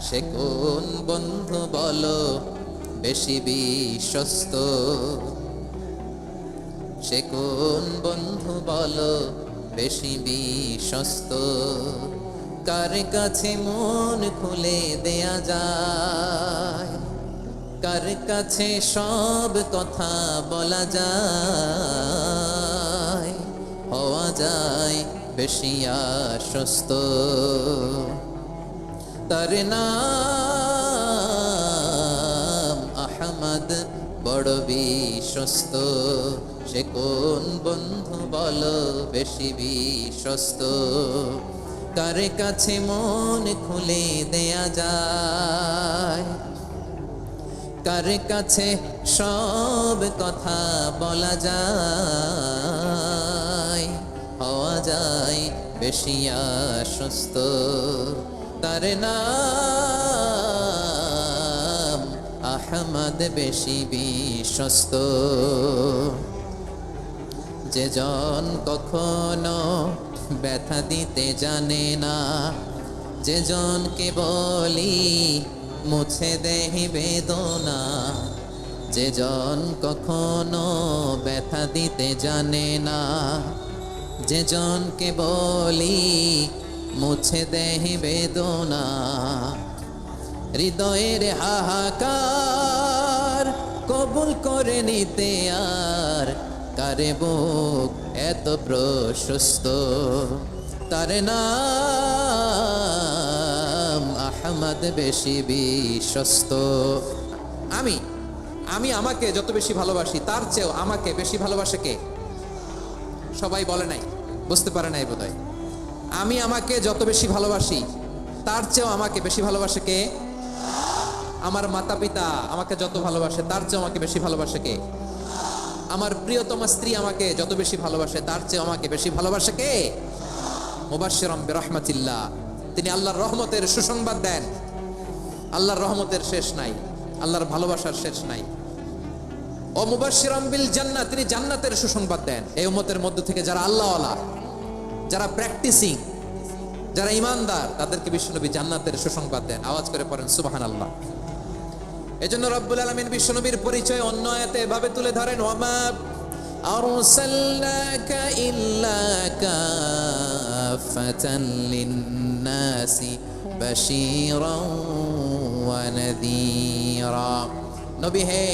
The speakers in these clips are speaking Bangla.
সে কোন বন্ধু বলো বেশি বিশ্বস্ত? সে কোন বন্ধু বলো বেশি বিশ্বস্ত? কার কাছে মন খুলে দেয়া যায়, কার কাছে সব কথা বলা যায়, হওয়া যায় বেশি আশ্বস্ত। তার নাম আহমদ, বড় বিশ্বস্ত। সে কোন বন্ধু বলো বেশি বিশ্বস্ত? কার কাছে মন খুলে দেয়া যায়, কার কাছে সব কথা বলা যায়, হওয়া যায় বেশি আশ্বস্ত। তার নাম আহমদ, বেশি বিশ্বস্ত। যে জন কখনো ব্যথা দিতে জানে না, যে জনকে বলি মুছে দেহি বেদনা, যে জন কখনো ব্যথা দিতে জানে না, যে জনকে বলি মুছে দেহি বেদনা, হৃদয়ের হাহাকার কবুল করে নিতে আর কারে বুক এত প্রশস্ত। তার নাম আহমদ, বেশি বিশ্বস্ত। আমি আমাকে যত বেশি ভালোবাসি তার চেয়েও আমাকে বেশি ভালোবাসে কে? সবাই বলে নাই, বুঝতে পারে নাই বোধহয়। আমি আমাকে যত বেশি ভালোবাসি তার চেয়েও আমাকে বেশি ভালোবাসে কে? আমার মাতা পিতা আমাকে যত ভালোবাসে তার চেয়েও আমাকে বেশি ভালোবাসে কে? আমার প্রিয়তমা স্ত্রী আমাকে যত বেশি ভালোবাসে তার চেয়ে আমাকে বেশি ভালোবাসে কে? মুবাশশিরাম বিরহমাতিল্লাহ, তিনি আল্লাহর রহমতের সুসংবাদ দেন। আল্লাহর রহমতের শেষ নাই, আল্লাহর ভালোবাসার শেষ নাই। ও মুবাশশিরাম বিল জান্নাহ, তিনি জান্নাতের সুসংবাদ দেন। এই উম্মতের মধ্য থেকে যারা আল্লাহওয়ালা, যারা প্র্যাকটিসিং, যারা ঈমানদার, তাদেরকে বিশ্বনবী জান্নাতের সুসংবাদ দেন। আওয়াজ করে পড়েন সুবহানাল্লাহ। এজন্য রব্বুল আলামিন বিশ্বনবীর পরিচয় অন্য আয়াতে এভাবে তুলে ধরেন, ওয়ামা আরসালনাকা ইল্লা কাফাতান লিন্নাসি বাশীরাও ওয়া নাযীরা। নবী হে,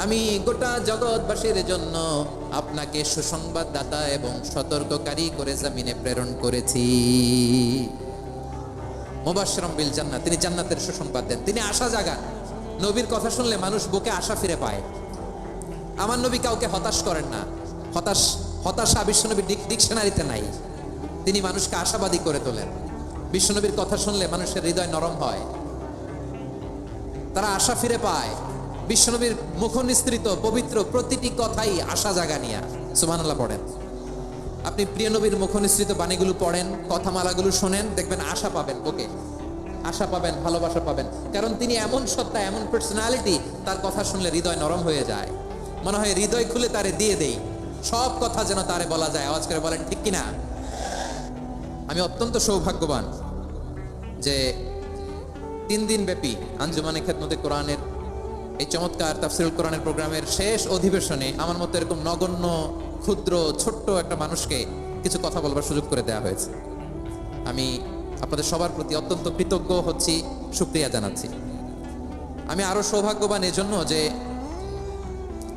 আমি গোটা জগৎবাসীর জন্য আপনাকে সুসংবাদদাতা এবং সতর্ককারী করে জমিনে প্রেরণ করেছি। মুবাশশিরাম বিল জান্নাহ, তিনি জান্নাতের সুসংবাদ দেন, তিনি আশা জাগান। নবীর কথা শুনলে মানুষ বুকে আশা ফিরে পায়। আমার নবী কাউকে হতাশ করেন না। হতাশা বিশ্বনবীর ডিকশনারিতে নাই। তিনি মানুষকে আশাবাদী করে তোলেন। বিশ্বনবীর কথা শুনলে মানুষের হৃদয় নরম হয়, তারা আশা ফিরে পায়। বিশ্বনবীর মুখনিসৃত পবিত্র প্রতিটি কথাই আশা জাগানিয়া। সুবহানাল্লাহ পড়েন। আপনি প্রিয় নবীর মুখনিসৃত বাণীগুলো পড়েন, কথামালাগুলো শোনেন, দেখবেন আশা পাবেন, বুকে আশা পাবেন, ভালোবাসা পাবেন। কারণ তিনি এমন সত্তা, এমন পার্সোনালিটি, তার কথা শুনলে হৃদয় নরম হয়ে যায়। মনে হয় হৃদয় খুলে তারে দিয়ে দেই, সব কথা যেন তারে বলা যায়। আওয়াজ করে বলেন ঠিক কিনা? আমি অত্যন্ত সৌভাগ্যবান যে 3 দিন ব্যাপী আঞ্জুমানে খেদমতে কোরআনের এই চমৎকার তাফসীরুল কোরআনের প্রোগ্রামের শেষ অধিবেশনে আমার মতো এরকম নগণ্য, ক্ষুদ্র, ছোট্ট একটা মানুষকে কিছু কথা বলবার সুযোগ করে দেওয়া হয়েছে। আমি আপনাদের সবার প্রতি অত্যন্ত কৃতজ্ঞ হচ্ছি, শুকরিয়া জানাচ্ছি। আমি আরো সৌভাগ্যবান এজন্য যে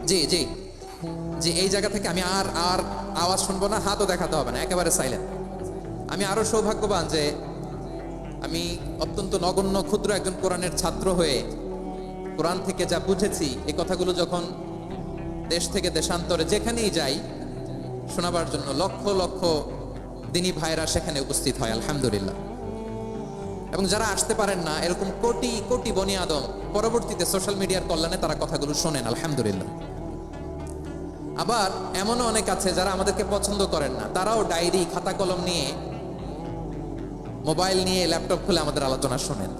জি জি জি এই জায়গা থেকে আমি আর আওয়াজ শুনবো না, হাতও দেখাতে হবে না, একেবারে সাইলেন্ট। আমি আরো সৌভাগ্যবান যে আমি অত্যন্ত নগণ্য, ক্ষুদ্র একজন কোরআনের ছাত্র হয়ে কোরআন থেকে যা বুঝেছি, এই কথাগুলো যখন দেশ থেকে দেশান্তরে যেখানেই যাই শোনাবার জন্য লক্ষ লক্ষ দিনী ভাইরা সেখানে উপস্থিত হয়, আলহামদুলিল্লাহ। এবং যারা আসতে পারেন না, এরকম কোটি কোটি বনি আদম পরবর্তীতে সোশ্যাল মিডিয়ার কল্যাণে তারা কথাগুলো শোনেন, আলহামদুলিল্লাহ। আবার এমনও অনেক আছে যারা আমাদেরকে পছন্দ করেন না, তারাও ডায়েরি, খাতা কলম নিয়ে, মোবাইল নিয়ে, ল্যাপটপ খুলে আমাদের আলোচনা শোনেন।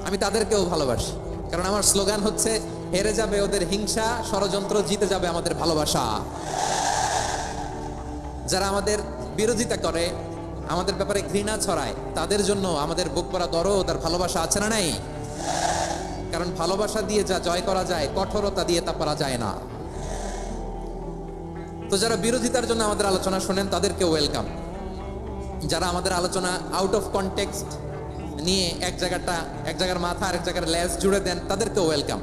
আমি তাদেরকেও ভালোবাসি, কারণ আমার স্লোগান হচ্ছে, হেরে যাবে ওদের হিংসা, ষড়যন্ত্র, জিতে যাবে আমাদের ভালোবাসা। যারা আমাদের বিরোধিতা করে, আমাদের ব্যাপারে ঘৃণা ছড়ায়, তাদের জন্য আমাদের বুক ভরা দরদ আর ভালোবাসা আছে না নাই? কারণ ভালোবাসা দিয়ে যা জয় করা যায়, কঠোরতা দিয়ে তা পারা যায় না। তো যারা বিরোধিতার জন্য আমাদের আলোচনা শোনেন তাদেরকে ওয়েলকাম। যারা আমাদের আলোচনা আউট অফ কনটেক্সট নিয়ে এক জায়গার মাথা আর এক জায়গার লেজ জুড়ে দেন, তাদেরকে ওয়েলকাম।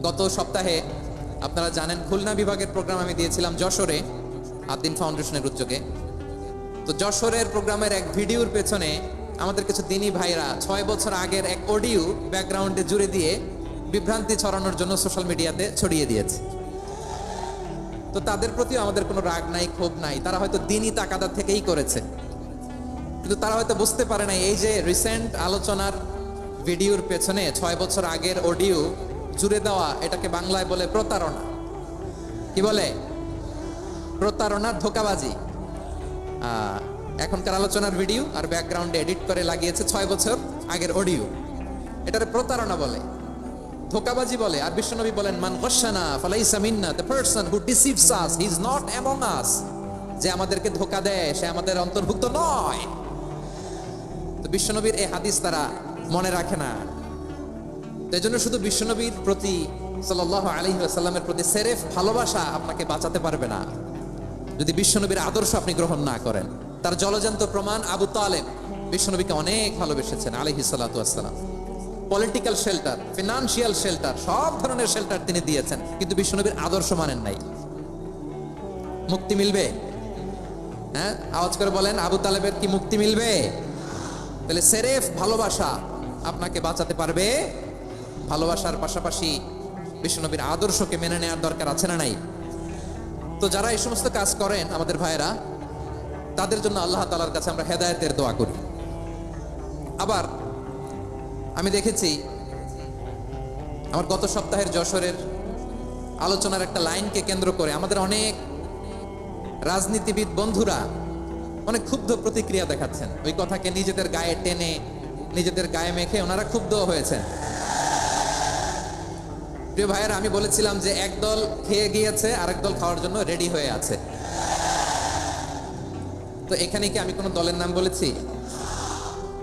গত সপ্তাহে আপনারা জানেন খুলনা বিভাগের প্রোগ্রাম আমি দিয়েছিলাম যশোরে, আদ্দিন ফাউন্ডেশনের উদ্যোগে। তো যশোরের প্রোগ্রামের এক ভিডিওর পেছনে আমাদের কিছু দিনী ভাইরা 6 বছর আগের এক অডিও ব্যাকগ্রাউন্ডে জুড়ে দিয়ে বিভ্রান্তি ছড়ানোর জন্য সোশ্যাল মিডিয়াতে ছড়িয়ে দিয়েছে। তো তাদের প্রতিও আমাদের কোনো রাগ নাই, ক্ষোভ নাই। তারা হয়তো দিনী তাকাদা থেকেই করেছে, কিন্তু তারা হয়তো বুঝতে পারে না এই যে রিসেন্ট আলোচনার ভিডিওর পেছনে 6 বছর আগের অডিও জুড়ে দেওয়া, এটাকে বাংলায় বলে প্রতারণা। কি বলে? প্রতারণার ধোঁকাবাজি। এখনকার আলোচনার ভিডিও আর ব্যাকগ্রাউন্ডে এডিট করে লাগিয়েছে 6 বছর আগের অডিও। এটারে প্রতারণা বলে, ধোঁকাবাজি বলে। আর বিশ্বনবী বলেন, মান গশানা ফালাইসা মিন্না, the person who deceives us he is not among us. যে আমাদেরকে ধোঁকা দেয় সে আমাদের অন্তর্ভুক্ত নয়। তো বিশ্বনবীর এই হাদিস তারা মনে রাখে না। তো এই জন্য শুধু বিশ্বনবীর প্রতি সাল্লাল্লাহু আলাইহি ওয়াসাল্লামের প্রতি সেরেফ ভালোবাসা আপনাকে বাঁচাতে পারবে না যদি বিশ্বনবীর আদর্শ আপনি গ্রহণ না করেন। তার জলজান্ত প্রমাণ, আবু তালেব বিশ্বনবীকে অনেক ভালোবেসেছেন আলাইহিস সালাতু ওয়াসসালাম। পলিটিক্যাল শেল্টার, ফিনান্সিয়াল শেল্টার, সব ধরনের শেল্টার তিনি দিয়েছেন, কিন্তু বিশ্বনবীর আদর্শ মানেন নাই। মুক্তি মিলবে? হ্যাঁ, আওয়াজ করে বলেন, আবু তালেবের কি মুক্তি মিলবে? তাহলে সেরেফ ভালোবাসা আপনাকে বাঁচাতে পারবে। ভালোবাসার পাশাপাশি বিশ্বনবীর আদর্শকে মেনে নেওয়ার দরকার আছে না নাই? তো যারা এই সমস্ত কাজ করেন আমাদের ভাইয়েরা, তাদের জন্য আল্লাহ তাআলার কাছে আমরা হেদায়েতের দোয়া করি। আবার আমি দেখেছি আমার গত সপ্তাহের যশোরের আলোচনার একটা লাইনকে কেন্দ্র করে আমাদের অনেক রাজনীতিবিদ বন্ধুরা অনেক ক্ষুব্ধ প্রতিক্রিয়া দেখাচ্ছেন। ওই কথাকে নিজেদের গায়ে টেনে, নিজেদের গায়ে মেখে ওনারা ক্ষুব্ধ হয়েছেন। প্রিয় ভাইয়েরা, আমি বলেছিলাম যে একদল খেয়ে গিয়েছে, আরেক দল খাওয়ার জন্য রেডি হয়ে আছে। তো এখানে কি আমি কোনো দলের নাম বলেছি?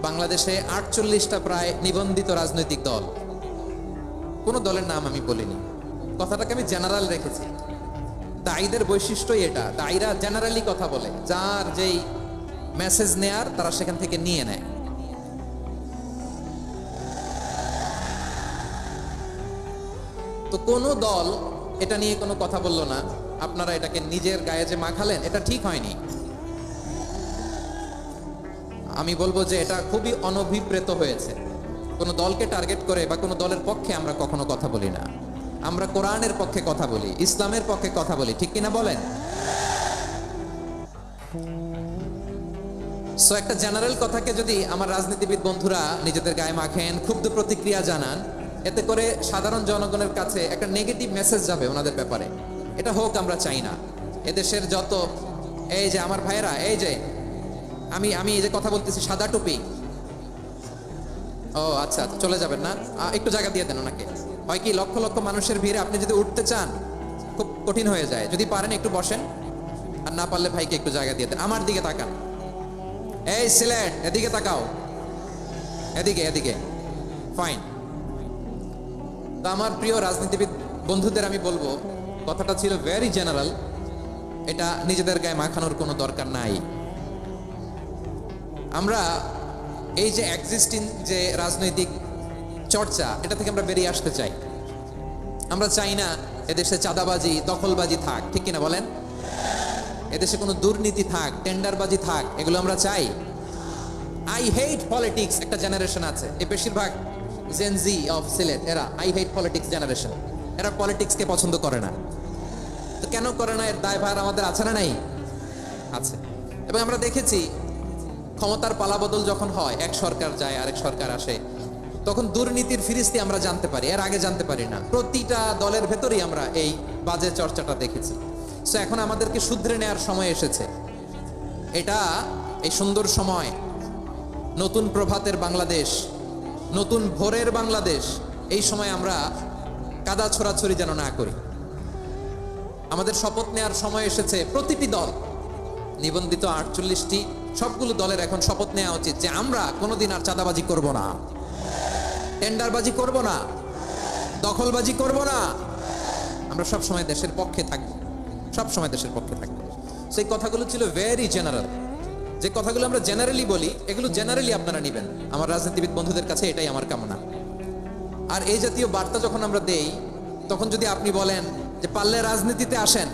বাংলাদেশে 48টা প্রায় নিবন্ধিত রাজনৈতিক দল, কোনো দলের নাম আমি বলিনি। কথাটাকে আমি জেনারেল রেখেছি। দায়ীদের বৈশিষ্ট্যই এটা, দায়ীরা জেনারেলি কথা বলে, যার যেই মেসেজ নেয়ার তারা সেখান থেকে নিয়ে নেয়। তো কোনো দল এটা নিয়ে কোনো কথা বলল না। আপনারা এটাকে নিজের গায়ে যে মাখালেন, এটা ঠিক হয়নি। আমি বলবো যে এটা খুবই অনভিপ্রেত হয়েছে। কোনো দলকে টার্গেট করে বা কোনো দলের পক্ষে আমরা কখনো কথা বলি না। আমরা কোরআনের পক্ষে কথা বলি, ইসলামের পক্ষে কথা বলি, ঠিক কিনা বলেন? সো একটা জেনারেল কথাকে যদি আমার রাজনীতিবিদ বন্ধুরা নিজেদের গায়ে মাখেন, ক্ষুব্ধ প্রতিক্রিয়া জানান, এতে করে সাধারণ জনগণের কাছে একটা নেগেটিভ মেসেজ যাবে ওনাদের ব্যাপারে। এটা হোক আমরা চাই না। এদেশের যত এই যে আমার ভাইয়েরা, এই যে আমি এই যে কথা বলতেছি, সাদা টুপি, ও আচ্ছা চলে যাবেন না, একটু জায়গা দিয়ে দেন ওনাকে। হয় কি, লক্ষ লক্ষ মানুষের ভিড়ে আপনি যদি উঠতে চান খুব কঠিন হয়ে যায়। যদি পারেন একটু বসেন, আর না পারলে ভাইকে একটু জায়গা দিয়ে দেন। আমার দিকে তাকান, এই সিলেট এদিকে তাকাও, এদিকে এদিকে, ফাইন। তা আমার প্রিয় রাজনীতিবিদ বন্ধুদের আমি বলবো, কথাটা ছিল ভেরি জেনারেল, এটা নিজেদের গায়ে মাখানোর কোনো দরকার নাই। আমরা এই যে এক্সিস্টিং যে রাজনৈতিক চর্চা, এটা থেকে আমরা বেরিয়ে আসতে চাই। আমরা চাই না এদেশে চাঁদাবাজি, দখলবাজি থাক, ঠিক কিনা বলেন? এদেশে কোনো দুর্নীতি থাক, টেন্ডারবাজি থাক, এগুলো আমরা চাই। আই হেট পলিটিক্স একটা জেনারেশন আছে, এই বেশিরভাগ জেনজি অফ সিলেট, এরা আই হেট পলিটিক্স জেনারেশন। এরা পলিটিক্সকে পছন্দ করে না। তো কেন করে না, এর দায়ভার আমাদের আছে না নাই? আছে। এবং আমরা দেখেছি ক্ষমতার পালাবদল যখন হয়, এক সরকার যায় আরেক সরকার আসে, তখন দুর্নীতির ফিরিস্তি আমরা জানতে পারি, এর আগে জানতে পারি না। প্রতিটা দলের ভেতরেই আমরা এই বাজে চর্চাটা দেখেছি। সো এখন আমাদেরকে শুধরে নেওয়ার সময় এসেছে। এটা এই সুন্দর সময়, নতুন প্রভাতের বাংলাদেশ, নতুন ভোরের বাংলাদেশ, এই সময় আমরা কাদা ছোড়াছড়ি যেন না করি। আমাদের শপথ নেওয়ার সময় এসেছে। প্রতিটি দল নিবন্ধিত 48টি সবগুলো দলের এখন শপথ নেওয়া উচিত যে আমরা কোনোদিন আর চাঁদাবাজি করব না, টেন্ডারবাজি করব না, দখলবাজি করব না। আমরা সব সময় দেশের পক্ষে থাকব, সব সময় দেশের পক্ষে থাকব। সেই কথাগুলো ছিল ভেরি জেনারেল। যে কথাগুলো আমরা জেনারেলি বলি, এগুলো জেনারেলি আপনারা নেবেন। আমার রাজনীতিবিদ বন্ধুদের কাছে এটাই আমার কামনা। আর এই জাতীয় বার্তা যখন আমরা দেই, তখন যদি আপনি বলেন যে পারলে রাজনীতিতে আসেন,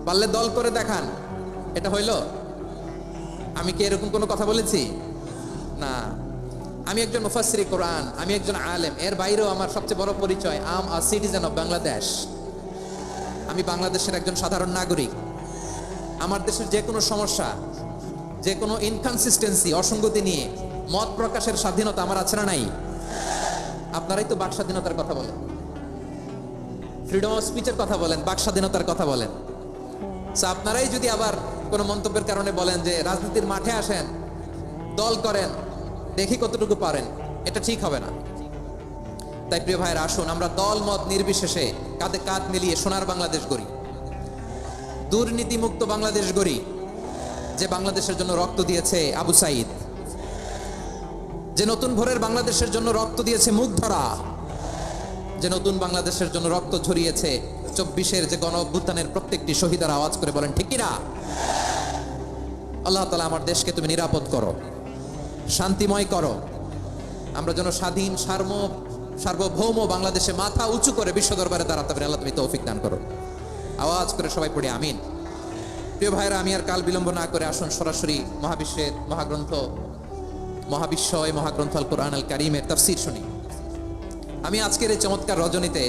পারলে দল করে দেখান, এটা হইল? আমি কি এরকম কোনো কথা বলেছি? না। আমি একজন মুফাসসিরে কোরআন, আমি একজন আলেম। এর বাইরেও আমার সবচেয়ে বড় পরিচয় আম আ সিটিজেন অফ বাংলাদেশ। আমি বাংলাদেশের একজন সাধারণ নাগরিক। আমার দেশের যে কোনো সমস্যা, যে কোনো ইনকনসিস্টেন্সি, অসঙ্গতি নিয়ে মত প্রকাশের স্বাধীনতা আমার আছে না নাই? আপনারাই তো বাক স্বাধীনতার কথা বলেন, ফ্রিডম অফ স্পিচের কথা বলেন, বাক স্বাধীনতার কথা বলেন। আপনারাই যদি আবার কোনো মন্তব্যের কারণে বলেন যে রাজনীতির মাঠে আসেন, দল করেন, দেখি কতটুকু পারেন, এটা ঠিক হবে না। তাই প্রিয় ভাইয়েরা, আসুন আমরা দল মত নির্বিশেষে কাঁধে কাঁধ মিলিয়ে সোনার বাংলাদেশ গড়ি, দুর্নীতিমুক্ত বাংলাদেশ গড়ি। যে বাংলাদেশের জন্য রক্ত দিয়েছে আবু সাইদ, যে নতুন ভোরের বাংলাদেশের জন্য রক্ত দিয়েছে মুগ্ধরা, যে নতুন বাংলাদেশের জন্য রক্ত ঝরিয়েছে 24-এর যে গণ অভ্যুত্থানের প্রত্যেকটি শহীদের, আওয়াজ করে বলেন ঠিক কিনা? আল্লাহ তাআলা আমার দেশকে তুমি নিরাপদ করো, শান্তিময় করো। আমরা যেন স্বাধীন সার্বভৌম বাংলাদেশে মাথা উঁচু করে বিশ্ব দরবারে দাঁড়াতে পারি। আল্লাহ তুমি তৌফিক দান করো। আওয়াজ করে সবাই পড়ি আমিন। প্রিয় ভাইরা, আমি আর কাল বিলম্ব না করে আসুন সরাসরি মহাবিশ্বের মহাগ্রন্থ, মহাবিশ্বয় মহাগ্রন্থ আল কোরআন আল কারীমের তাফসীর শুনি। আমি আজকের এই চমৎকার রজনীতে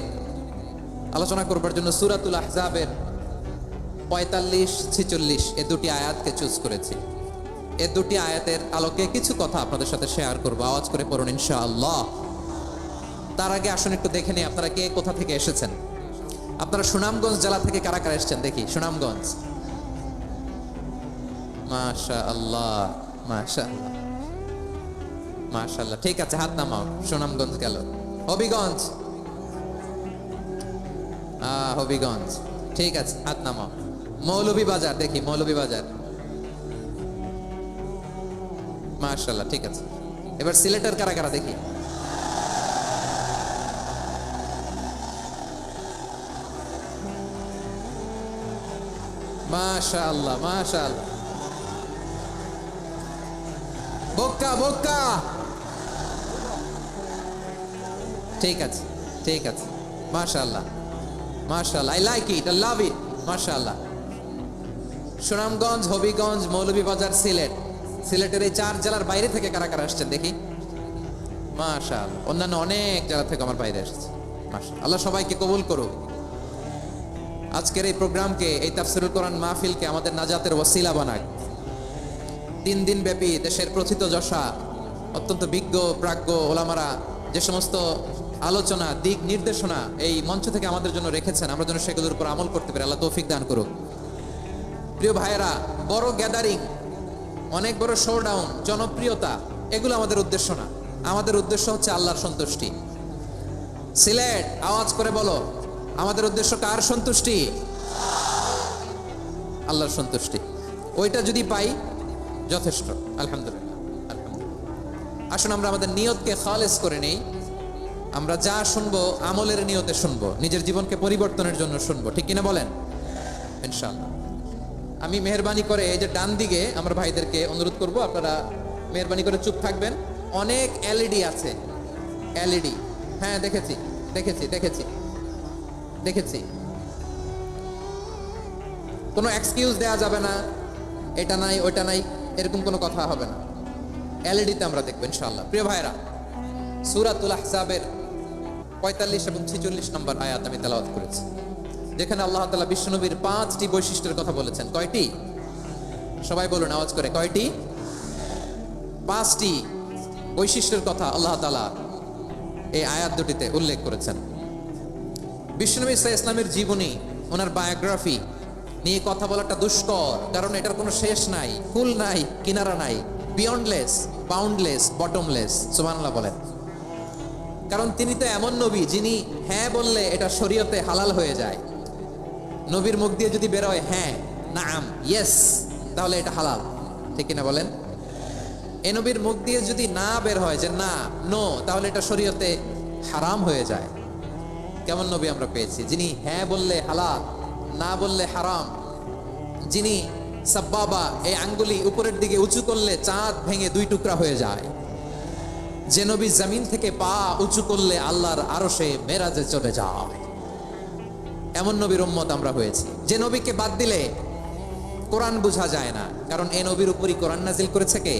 আলোচনা করবার জন্য সূরাতুল আহজাবের 45-46 এই দুটি আয়াতকে চুজ করেছি। এই দুটি আয়াতের আলোকে কিছু কথা আপনাদের সাথে শেয়ার করবো। আওয়াজ করে পড়ুন ইনশাআল্লাহ। তার আগে আসুন একটু দেখে নিই আপনারা কে কোথা থেকে এসেছেন। আপনারা সুনামগঞ্জ জেলা থেকে কারা কারা এসেছেন দেখি। সুনামগঞ্জ, মাশাআল্লাহ মাশাআল্লাহ মাশাআল্লাহ, ঠিক আছে, হাত নামাও। সুনামগঞ্জ গেল। হবিগঞ্জ, হবিগঞ্জ, ঠিক আছে, হাত নামাও। মৌলভীবাজার দেখি, মৌলভীবাজার, মাশাআল্লাহ, ঠিক আছে। এবার সিলেটের কারা কারা দেখি। মাশাআল্লাহ মাশাআল্লাহ। বক্কা বক্কা, ঠিক আছে ঠিক আছে, মাশাআল্লাহ মাশাআল্লাহ, I like it, I love it, মাশাআল্লাহ। সুনামগঞ্জ, হবিগঞ্জ, মৌলভীবাজার, সিলেট। সিলেটের এই 4 জেলার বাইরে থেকে কারা কারা আসছেন দেখি। মাশাআল্লাহ, অন্যান্য অনেক জেলা থেকে আমার বাইরে এসেছে। মাশাআল্লাহ, আল্লাহ সবাইকে কবুল করুক। আজকের এই প্রোগ্রামকে, এই তাফসীরুল কোরআন মাহফিলকে আমাদের নাজাতের ওসিলা বানাক। 3 দিন ব্যাপী দেশের প্রথিত যশা অত্যন্ত বিজ্ঞ প্রাজ্ঞ ওলামারা যে সমস্ত আলোচনা, দিক নির্দেশনা এই মঞ্চ থেকে আমাদের জন্য রেখেছেন, আমরা যেন সেগুলোর উপর আমল করতে পারি। আল্লাহ তৌফিক দান করুক। প্রিয় ভাইয়েরা, বড় গ্যাদারিং, অনেক বড় শোডাউন, জনপ্রিয়তা, এগুলো আমাদের উদ্দেশ্য না। আমাদের উদ্দেশ্য হচ্ছে আল্লাহর সন্তুষ্টি। সিলেট, আওয়াজ করে বলো, আমাদের উদ্দেশ্য কার সন্তুষ্টি? আল্লাহর সন্তুষ্টি। ওইটা যদি পাই যথেষ্ট, আলহামদুলিল্লাহ আলহামদুলিল্লাহ। আসুন আমরা আমাদের নিয়তকে খালেস করে নেই। আমরা যা শুনবো আমলের নিয়তে শুনবো, নিজের জীবনকে পরিবর্তনের জন্য শুনবো, ঠিক কিনা বলেন? ইনশাআল্লাহ। আমি মেহরবানি করে এই যে ডান দিকে আমার ভাইদেরকে অনুরোধ করব, আপনারা মেহরবানি করে চুপ থাকবেন। অনেক এলইডি আছে, এলইডি, হ্যাঁ দেখেছি দেখেছি দেখেছি দেখেছি। কোনো এক্সকিউজ দেওয়া যাবে না, এটা নাই ওইটা নাই, এরকম কোনো কথা হবে না। এলইডিতে আমরা দেখবো ইনশাআল্লাহ। প্রিয় ভাইরা, সূরাতুল আহজাবের 45 এবং 46 নম্বর আয়াত আমি তেলাওয়াত করেছি, যেখানে আল্লাহ তাআলা বিশ্বনবীর 5টি বৈশিষ্ট্যের কথা বলেছেন। কয়টি? সবাই বলুন আওয়াজ করে, কয়টি? 5টি বৈশিষ্ট্যের কথা আল্লাহ তাআলা এই আয়াত দুটিতে উল্লেখ করেছেন। বিশ্বনবী সাল্লাল্লাহু আলাইহি ইসলামের জীবনী, ওনার বায়োগ্রাফি নিয়ে কথা বলাটা দুষ্কর, কারণ এটার কোনো শেষ নাই, কুল নাই, কিনারা নাই, বিয়ন্ডলেস, বাউন্ডলেস, বটমলেস। সুবহানাল্লাহ বলেন। কারণ তিনি তো এমন নবী যিনি হ্যাঁ বললে এটা শরীয়তে হালাল হয়ে যায়। নবীর মুখ দিয়ে যদি বেরোয় হ্যাঁ, নাম, ইয়েস, তাহলে এটা হালাল। ঠিক কিনা বলেন? এ নবীর মুখ দিয়ে যদি না বের হয় যে না, নো, তাহলে এটা শরীয়তে হারাম হয়ে যায়। কেমন নবী আমরা পেয়েছি, যিনি হ্যাঁ বললে হালাল, না বললে হারাম, যিনি সাব্বাবা, এই আঙ্গুলি উপরের দিকে উঁচু করলে চাঁদ ভেঙে 2 টুকরা হয়ে যায়, যে নবী জমিন থেকে পা উঁচু করলে আল্লাহর আরশে মেরাজে চলে যায়, এমন নবীর উম্মত আমরা হয়েছি। যে নবীকে বাদ দিলে কোরআন বোঝা যায় না, কারণ এ নবীর উপরই কোরআন নাজিল করেছে কে?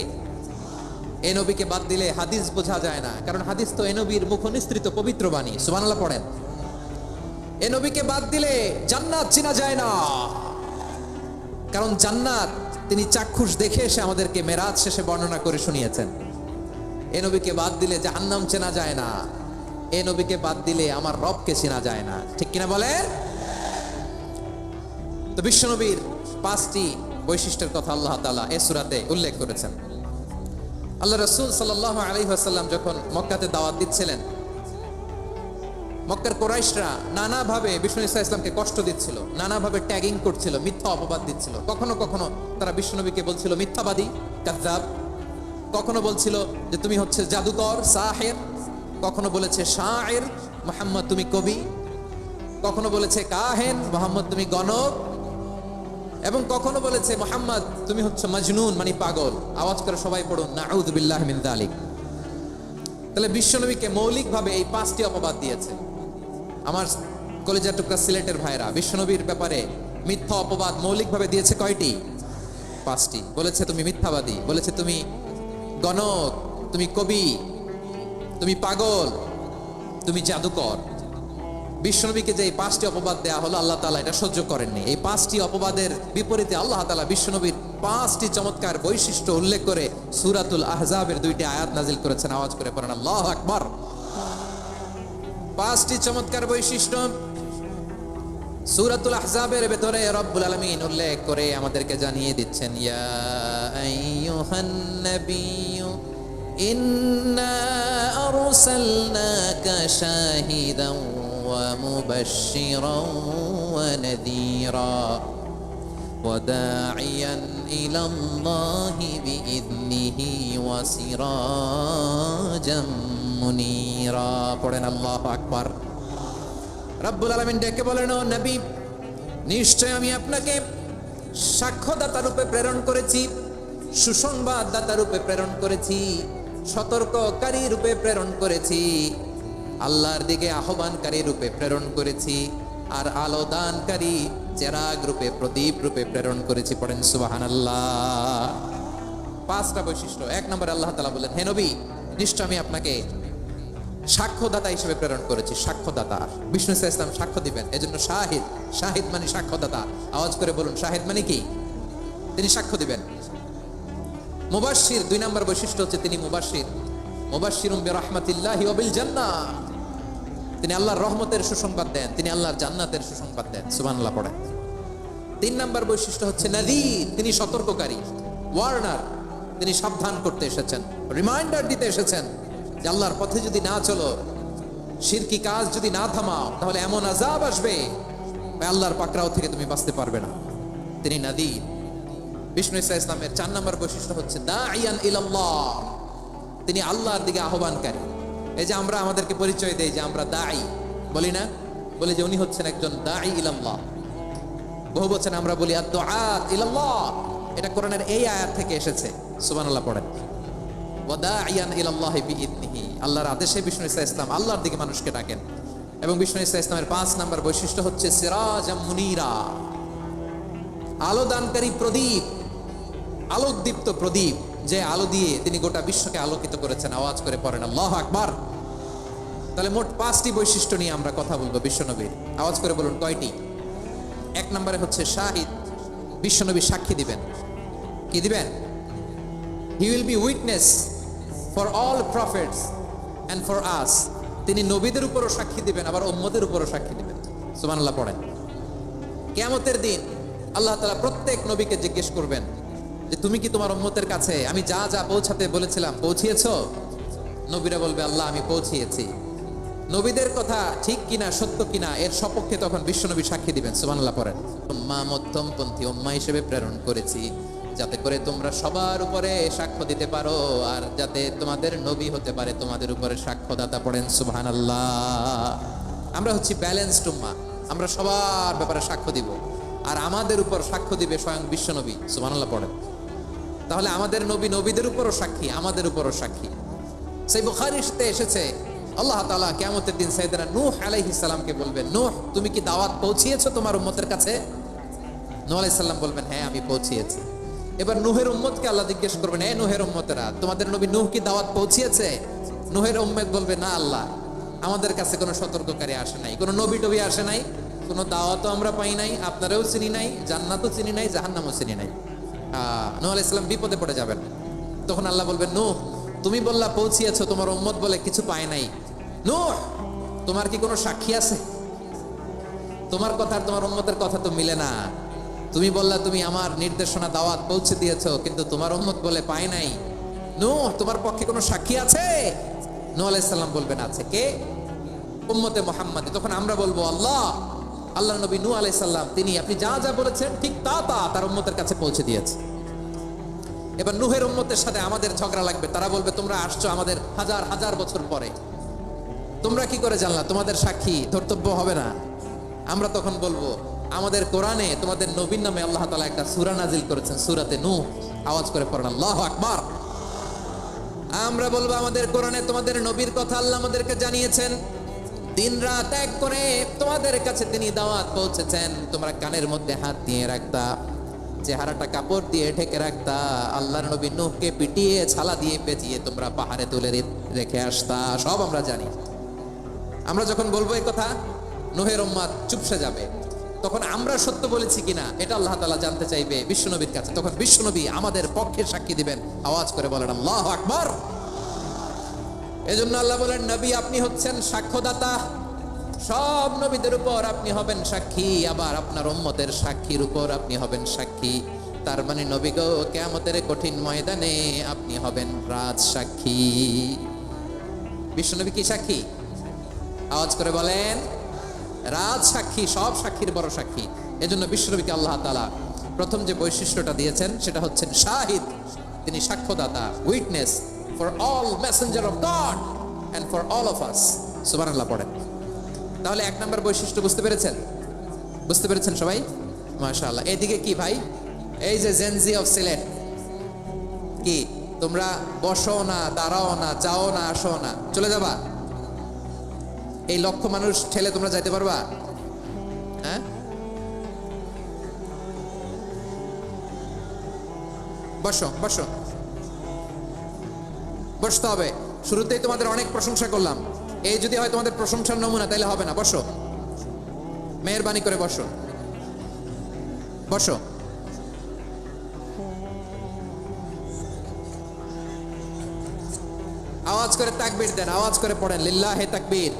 এ নবীকে বাদ দিলে হাদিস বোঝা যায় না, কারণ হাদিস তো এ নবীর মুখ নিঃসৃত পবিত্র বাণী। সুবহানাল্লাহ পড়েন। এ নবীকে বাদ দিলে জান্নাত চিনা যায় না, কারণ জান্নাত তিনি চাক্ষুষ দেখে এসে আমাদেরকে মেরাজ শেষে বর্ণনা করে শুনিয়েছেন। এ নবীকে বাদ দিলে জাহান্নাম চেনা যায় না, এ নবীকে বাদ দিলে আমার রবকে চেনা যায় না। ঠিক কিনা বলে? তো বিশ্বনবীর 5টি বৈশিষ্ট্যের কথা আল্লাহ তাআলা এই সূরাতে উল্লেখ করেছেন। আল্লাহ রাসূল সাল্লাল্লাহু আলাইহি ওয়াসাল্লাম যখন মক্কাতে দাওয়াত দিচ্ছিলেন, মক্কার কুরাইশরা নানাভাবে বিষ্ণু ঈসা ইসলামকে কষ্ট দিচ্ছিল, নানাভাবে ট্যাগিং করছিল, মিথ্যা অপবাদ দিচ্ছিল। কখনো কখনো তারা বিশ্বনবীকে বলছিল মিথ্যাবাদী, কাযযাব। কখনো বলছিল যে তুমি হচ্ছে জাদুকর, সাহির। কখনো বলেছে শায়ের, মুহাম্মদ তুমি কবি। কখনো বলেছে কাহেন, মুহাম্মদ তুমি গণক। এবং কখনো বলেছে মুহাম্মদ তুমি হচ্ছে মাজনুন, মানে পাগল। আওয়াজ করে সবাই পড়ুন নাউযু বিল্লাহি মিন যালিক। তাহলে বিশ্বনবীকে মৌলিকভাবে এই 5টি অপবাদ দিয়েছে। আমার কলেজার টুকরা সিলেটের ভাইরা, বিশ্বনবীর ব্যাপারে মিথ্যা অপবাদ মৌলিকভাবে দিয়েছে কয়টি? 5টি। বলেছে তুমি মিথ্যাবাদী, বলেছে তুমি গণক, তুমি কবি, তুমি পাগল, তুমি জাদুকর। বিশ্বনবীকে যে এই 5টি অপবাদ দেয়া হলো, আল্লাহ তাআলা এটা সহ্য করেননি। এই 5টি অপবাদের বিপরীতে আল্লাহ তাআলা বিশ্বনবীর 5টি চমৎকার বৈশিষ্ট্য উল্লেখ করে সূরাতুল আহজাবের 2টি আয়াত নাজিল করেছেন। আওয়াজ করে পড়েন আল্লাহু আকবার। 5টি চমৎকার বৈশিষ্ট্য সূরাতুল আহজাবের ভেতরে রব্বুল আলামিন উল্লেখ করে আমাদেরকে জানিয়ে দিচ্ছেন, ইয়া আইয়ুহান নাবিয়্যু ইন্না আরসালনাকা শাহিদান ওয়া মুবাশশিরান ওয়া নাযীরা ওয়া দাঈয়ান ইলাল্লাহি বিইذনিহি ওয়া সিরাজাম মুনীরা। পড়েন আল্লাহু আকবার। রব্বুল আলামিন ডেকে বলেন, ও নবী, নিশ্চয় আমি আপনাকে সাক্ষ্যদাতা রূপে প্রেরণ করেছি, সুসংবাদদাতা রূপে প্রেরণ করেছি, সতর্ককারী রূপে প্রেরণ করেছি, আল্লাহর দিকে আহ্বানকারী রূপে প্রেরণ করেছি, আর আলো দানকারী চেরাগ রূপে, প্রদীপ রূপে প্রেরণ করেছি। পড়েন সুবহানাল্লাহ। 5টা বৈশিষ্ট্য। 1 নম্বরে আল্লাহ তাআলা বলেন, হে নবী, নিশ্চয় আমি আপনাকে সাক্ষ্যদাতা হিসেবে প্রেরণ করেছি। সাক্ষ্যদাতা, বিষ্ণু ঈসা ইসলাম সাক্ষ্য দিবেন, এজন্য শাহিদ। শাহিদ মানে সাক্ষ্যদাতা। আওয়াজ করে বলুন, শাহিদ মানে কি? তিনি সাক্ষ্য দিবেন। মুবাশশির, 2 নম্বর বৈশিষ্ট্য হচ্ছে তিনি মুবাশশির। মুবাশশিরুম বিরাহমাতিল্লাহি ওয়া বিল জান্নাহ। তিনি আল্লাহর রহমতের সুসংবাদ দেন, তিনি আল্লাহর জান্নাতের সুসংবাদ দেন। সুবহানাল্লাহ পড়েন। 3 নম্বর বৈশিষ্ট্য হচ্ছে নাযীর, তিনি সতর্ককারী, ওয়ার্নার। তিনি সাবধান করতে এসেছেন, রিমাইন্ডার দিতে এসেছেন যে আল্লাহর পথে যদি না চলো, শিরকি কাজ যদি না থামাও, তাহলে এমন আযাব আসবে আল্লাহর পাকড়াও থেকে তুমি বাঁচতে পারবে না। তিনি নাযীর। বিষ্ণু ঈসা ইসলামের 4 নম্বর বৈশিষ্ট্য হচ্ছে দাঈয়ান ইলাল্লাহ, তিনি আল্লাহর দিকে আহ্বানকারী। এই যে আমরা আমাদেরকে পরিচয় দেই যে আমরা দাঈ, বলি না? বলি যে উনি হচ্ছেন একজন দাঈ ইলাল্লাহ। বহু বচনে আমরা বলি আদ-দুআত ইলাল্লাহ। এটা কোরআনের এই আয়াত থেকে এসেছে। সুবহানাল্লাহ পড়েন। ওয়া দাঈয়ান ইলাল্লাহি বিইذনিহি, আল্লাহর আদেশে বিষ্ণু ঈসা ইসলাম আল্লাহর দিকে মানুষকে ডাকেন। এবং বিষ্ণু ঈসা ইসলামের 5 নম্বর বৈশিষ্ট্য হচ্ছে সিরাজাম মুনীরা, আলো দানকারী প্রদীপ, আলোকদীপ্ত প্রদীপ, যে আলো দিয়ে তিনি গোটা বিশ্বকে আলোকিত করেছেন। আওয়াজ করে পড়েন আল্লাহু আকবার। তাহলে মোট 5টি বৈশিষ্ট্য নিয়ে আমরা কথা বলবো বিশ্বনবীর। আওয়াজ করে বলুন কয়টি? 1 নম্বরে হচ্ছে শাহিদ, বিশ্বনবী সাক্ষী দিবেন। কি দিবেন? He will be witness for all prophets and for us. তিনি নবীদের উপরও সাক্ষী দিবেন, আবার উম্মতের উপরও সাক্ষী দিবেন। সুবহানাল্লাহ পড়েন। কিয়ামতের দিন আল্লাহ তাআলা প্রত্যেক নবীকে জিজ্ঞেস করবেন যে তুমি কি তোমার উম্মতের কাছে আমি যা যা পৌঁছাতে বলেছিলাম পৌঁছিয়েছো? নবীরা বলবে আল্লাহ আমি পৌঁছিয়েছি। নবীদের কথা ঠিক কিনা সত্য কিনা এর সপক্ষে তখন বিশ্বনবী সাক্ষী দিবেন। সুবহানাল্লাহ পড়েন। উম্মাহ মধ্যমপন্থী উম্মাহ হিসেবে প্রেরণ করেছি যাতে করে তোমরা সবার উপরে সাক্ষ্য দিতে পারো আর যাতে তোমাদের নবী হতে পারে তোমাদের উপরে সাক্ষ্যদাতা। পড়েন সুবহানাল্লাহ। আমরা হচ্ছি ব্যালেন্সড উম্মাহ, আমরা সবার ব্যাপারে সাক্ষ্য দিব আর আমাদের উপর সাক্ষ্য দিবে স্বয়ং বিশ্বনবী। সুবহানাল্লাহ পড়েন। তাহলে আমাদের নবী নবীদের উপরও সাক্ষী, আমাদের উপরও সাক্ষী। সেই বুখারীতে এসেছে আল্লাহ তাআলা কিয়ামতের দিন সাইয়েদনা নূহ আলাইহিস সালামকে বলবেন, নূহ তুমি কি দাওয়াত পৌঁছিয়েছো তোমার উম্মতের কাছে? নূহ আলাইহিস সালাম বলবেন, হ্যাঁ আমি পৌঁছিয়েছি। এবার নূহের উম্মতকে আল্লাহ জিজ্ঞেস করবেন, এই নূহের উম্মতেরা তোমাদের নবী নূহ কি দাওয়াত পৌঁছিয়েছে? নূহের উম্মত বলবে, না আল্লাহ আমাদের কাছে কোনো সতর্ককারী আসে নাই, কোনো নবী টবি আসে নাই, কোনো দাওয়াতও আমরা পাই নাই, আপনারাও চিনি নাই, জান্নাতও চিনি নাই, জাহান্নামও চিনি নাই। নূহ আলাইহিস সালাম বিপদে পড়ে যাবেন। তখন আল্লাহ বলবেন, নূহ তুমি বললা পৌঁছিয়েছো, তোমার উম্মত বলে কিছু পায় নাই। নূহ তোমার কি কোনো সাক্ষী আছে? তোমার কথা আর তোমার উম্মতের কথা তো মিলে না। তুমি বললা তুমি আমার নির্দেশনা দাওয়াত পৌঁছে দিয়েছো, কিন্তু তোমার উম্মত বলে পায় নাই। নূহ তোমার পক্ষে কোনো সাক্ষী আছে? নূহ আলাইহিস সালাম বলবেন, আছে। কে? উম্মতে মুহাম্মাদী। তখন আমরা বলবো, আল্লাহ আল্লাহ নবী নূহ আলাইহিস সালাম তিনি আপনি যা যা বলেছেন ঠিক তা তা তার উম্মতের কাছে পৌঁছে দিয়েছে। এবার নূহের উম্মতের সাথে আমাদের ঝগড়া লাগবে। তারা বলবে, তোমরা আসছো আমাদের হাজার হাজার বছর পরে, তোমরা কি করে জানলা? তোমাদের সাক্ষী ধর্তব্য হবে না? আমরা তখন বলবো, আমাদের কোরআনে তোমাদের নবীর নামে আল্লাহ তাআলা একটা সূরা নাজিল করেছেন, সূরাতে নূহ। আওয়াজ করে পড়েন আল্লাহু আকবার। আমরা বলবো, আমাদের কোরআনে তোমাদের নবীর কথা আল্লাহ আমাদেরকে জানিয়েছেন, দিন রাত এক করে তোমাদের কাছে তিনি দাওয়াত পৌঁছেছেন। তোমরা কানের মধ্যে হাত দিয়ে রাখতা, চেহারাটা কাপড় দিয়ে ঢেকে রাখতা, আল্লাহর নবী নূহকে পিটিয়ে ছালা দিয়ে পেঁচিয়ে তোমরা পাহাড়ে তুলে রেখে আসতা, সব আমরা জানি। আমরা যখন বলবো এই কথা, নূহের উম্মত চুপসে যাবে। তখন আমরা সত্য বলেছি কিনা এটা আল্লাহ তাআলা জানতে চাইবে বিশ্বনবীর কাছে। তখন বিশ্বনবী আমাদের পক্ষে সাক্ষী দিবেন। আওয়াজ করে বলেন আল্লাহু আকবার। এজন্য আল্লাহ বলেন, নবী আপনি হচ্ছেন সাক্ষ্যদাতা, সব নবীদের উপর আপনি হবেন সাক্ষী, আবার আপনার উম্মতের সাক্ষীর উপর আপনি হবেন সাক্ষী। তার মানে নবী গো, কিয়ামতের কঠিন ময়দানে আপনি হবেন রাজ সাক্ষী। বিশ্বনবী কি সাক্ষী? আওয়াজ করে বলেন, রাজ সাক্ষী, সব সাক্ষীর বড় সাক্ষী। এজন্য বিশ্বনবীকে আল্লাহ তাআলা প্রথম যে বৈশিষ্ট্যটা দিয়েছেন সেটা হচ্ছেন শাহিদ। তিনি সাক্ষ্যদাতা, witness for all messenger of God and for all of us. সুবহানাল্লাহ পড়েন। তাহলে এক নম্বর বৈশিষ্ট্য বুঝতে পেরেছেন? বুঝতে পেরেছেন সবাই? মাশাআল্লাহ। এদিকে কি ভাই, এই যে জেনজি অফ সিলেট, কি তোমরা বসো না, দাঁড়াও না, যাও না, আসো না, চলে যাবা? এই লক্ষ মানুষ ঠেলে তোমরা যাইতে পারবা? হ্যাঁ, বসো বসো, বসতে হবে। শুরুতেই তোমাদের অনেক প্রশংসা করলাম, এই যদি হয় তোমাদের প্রশংসার নমুনা তাহলে হবে না। বসো, মেহেরবানি করে বসো, বসো। আওয়াজ করে তাকবীর দেন, আওয়াজ করে পড়েন লিল্লাহে তাকবীর।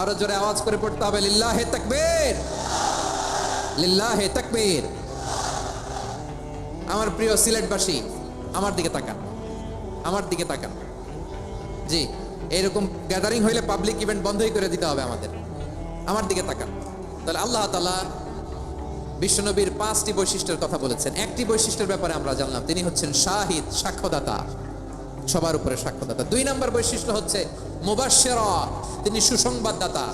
আরো জোরে আওয়াজ করে পড়তে হবে, লিল্লাহে তাকবীর, লিল্লাহে তাকবীর। আমার প্রিয় সিলেটবাসী, আমার দিকে তাকান, আমার দিকে তাকান। জি, এরকম গ্যাদারিং হইলে পাবলিক ইভেন্ট বন্ধই করে দিতে হবে আমাদের। আমার দিকে তাকান। তাহলে আল্লাহ তাআলা বিশ্বনবীর 5টি বৈশিষ্ট্যের কথা বলেছেন। একটি বৈশিষ্ট্যের ব্যাপারে আমরা জানলাম, তিনি হচ্ছেন শাহিদ, সাক্ষ্যদাতা, সবার উপরে সাক্ষ্যদাতা। 2 নম্বর বৈশিষ্ট্য হচ্ছে মুবাশশিরা, তিনি সুসংবাদদাতা।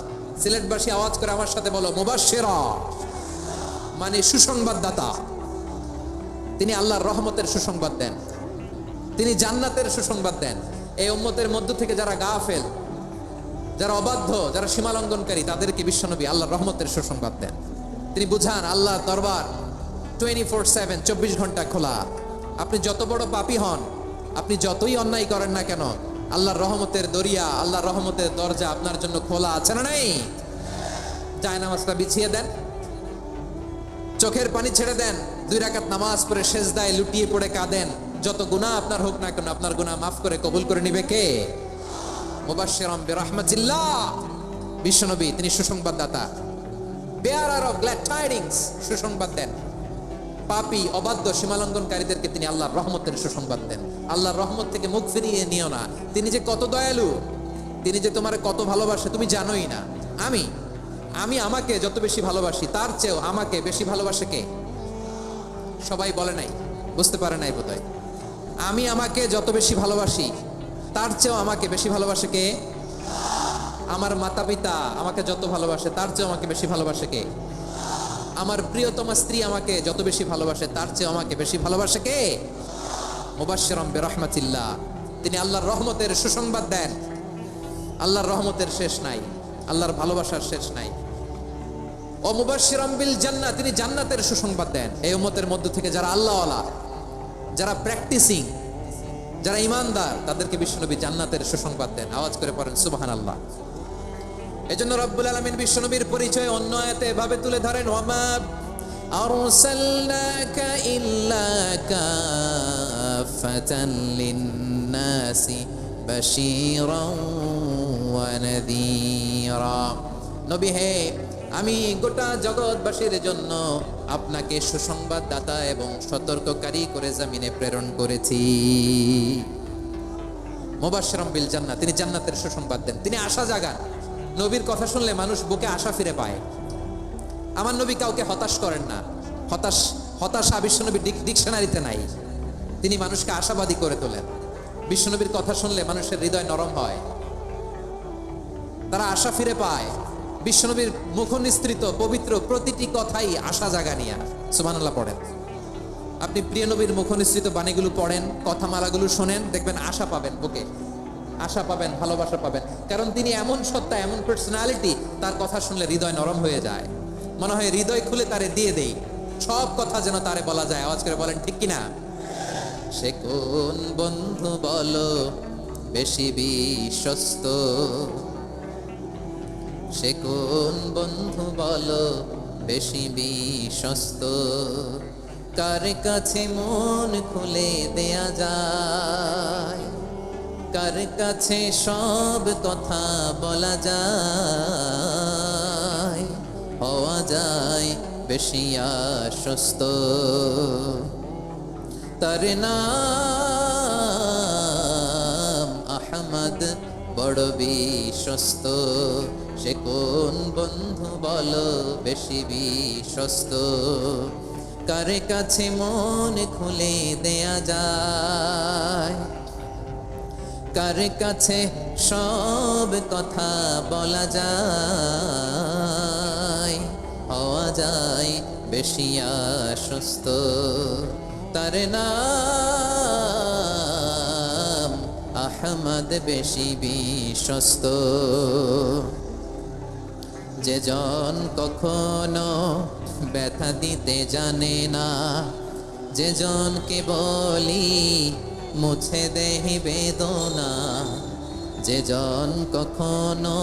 সিলেটবাসী আওয়াজ করে আমার সাথে বলো, মুবাশশিরা মানে সুসংবাদদাতা। তিনি আল্লাহর রহমতের সুসংবাদ দেন, তিনি জান্নাতের সুসংবাদ দেন। এই উম্মতের মধ্য থেকে যারা গাফেল, যারা অবাধ্য, যারা সীমালঙ্ঘনকারী, তাদেরকে বিশ্বনবী আল্লাহর রহমতের সুসংবাদ দেন। তিনি বুঝান আল্লাহর দরবার 24/7, 24 ঘন্টা খোলা। আপনি যত বড় পাপী হন, আপনি যতই অন্যায় করেন না কেন, আল্লাহর রহমতের দরিয়া, আল্লাহর রহমতের দরজা আপনার জন্য খোলা আছে না নাই? জায়নামাজটা বিছিয়ে দেন, চোখের পানি ছেড়ে দেন, 2 রাকাত নামাজ পড়ে সেজদায় লুটিয়ে পড়ে কাঁদেন। যত গুনাহ আপনার হোক না কেন, আপনার গুনাহ মাফ করে কবুল করে নিবে কে? মুবাশশিরাম বিরহমাতিল্লাহ। বিশ্বনবী তিনি সুসংবাদদাতা, বেয়ারার অফ গ্ল্যাড টাইডিংস, সুসংবাদ দেন। পাপী, অবাধ্য, সীমালঙ্ঘনকারীদেরকে তিনি আল্লাহর রহমতের সুসংবাদ দেন। আল্লাহর রহমত থেকে মুখ ফিরিয়ে নিও না। তিনি যে কত দয়ালু, তিনি যে তোমার কত ভালোবাসে তুমি জানোই না। আমি আমি আমাকে যত বেশি ভালোবাসি তার চেয়েও আমাকে বেশি ভালোবাসে কে? সবাই বলে নাই, বুঝতে পারে নাই বোধহয়। আমি আমাকে যত বেশি ভালোবাসি তার চেয়েও আমাকে বেশি ভালোবাসে কে? আমার মাতা পিতা আমাকে যত ভালোবাসে তার চেয়েও আমাকে বেশি ভালোবাসে কে? আমার প্রিয়তমা স্ত্রী আমাকে যত বেশি ভালোবাসে তার চেয়েও আমাকে বেশি ভালোবাসে কে? মুবাশশিরাম বিরহমাতিল্লাহ, তিনি আল্লাহর রহমতের সুসংবাদ দেন। আল্লাহর রহমতের শেষ নাই, আল্লাহর ভালোবাসার শেষ নাই। ও মুবাশশিরাম বিল জান্নাহ, তিনি জান্নাতের সুসংবাদ দেন। এই উম্মতের মধ্য থেকে যারা আল্লাহওয়ালা, যারা প্র্যাকটিসিং, যারা ইমানদার, তাদেরকে বিশ্বনবী জান্নাতের সুসংবাদ দেন। আওয়াজ করে পড়েন সুবহানাল্লাহ। এজন্য রব্বুল আলামিন বিশ্বনবীর পরিচয় অন্য আয়াতে এভাবে তুলে ধরেন, ওয়ামা আরসালনাকা ইল্লা কাফাতান লিন-নাসি বাশীরাও ওয়া নাযীরা। নবী হে, আমি গোটা জগৎবাসীর জন্য আপনাকে সুসংবাদদাতা এবং সতর্ককারী করে জমিনে প্রেরণ করেছি। মুবাশশিরাম বিল জান্নাহ, তিনি জান্নাতের সুসংবাদ দেন, তিনি আশা জাগান। নবীর কথা শুনলে মানুষ বুকে আশা ফিরে পায়। আমার নবী কাউকে হতাশ করেন না। হতাশা বিশ্বনবীর ডিকশনারিতে নাই। তিনি মানুষকে আশাবাদী করে তোলেন। বিশ্বনবীর কথা শুনলে মানুষের হৃদয় নরম হয়, তারা আশা ফিরে পায়। বিশ্বনবীর মুখ নিঃসৃত পবিত্র প্রতিটি কথাই আশা জাগানিয়া। সুবহানাল্লাহ পড়েন। আপনি প্রিয় নবীর মুখ নিঃসৃত বাণীগুলো পড়েন, কথামালাগুলো শোনেন, দেখবেন আশা পাবেন, বুকে আশা পাবেন, ভালোবাসা পাবেন। কারণ তিনি এমন সত্তা, এমন পার্সোনালিটি, তার কথা শুনলে হৃদয় নরম হয়ে যায়। মনে হয় হৃদয় খুলে তারে দিয়ে দেই, সব কথা যেন তারে বলা যায়। আওয়াজ করে বলেন ঠিক কিনা? সে কোন বন্ধু বলো বেশি বিশ্বস্ত? সে কোন বন্ধু বলো বেশি বিশ্বস্ত? কার কাছে মন খুলে দেয়া যায়, কার কাছে সব কথা বলা যায়, হওয়া যায় বেশি আশ্বস্ত। তার নাম আহমদ, বড় বিশ্বস্ত। সে কোন বন্ধু বলো বেশি বিশ্বস্ত? কার কাছে মন খুলে দেয়া যায়, কার কাছে সব কথা বলা যায়, হওয়া যায় বেশি আশ্বস্ত। তার নাম আহমদ, বেশি বিশ্বস্ত। যে জন কখনো ব্যথা দিতে জানে না, যে জনকে বলি মুছে দেহি বেদনা, যে জন কখনো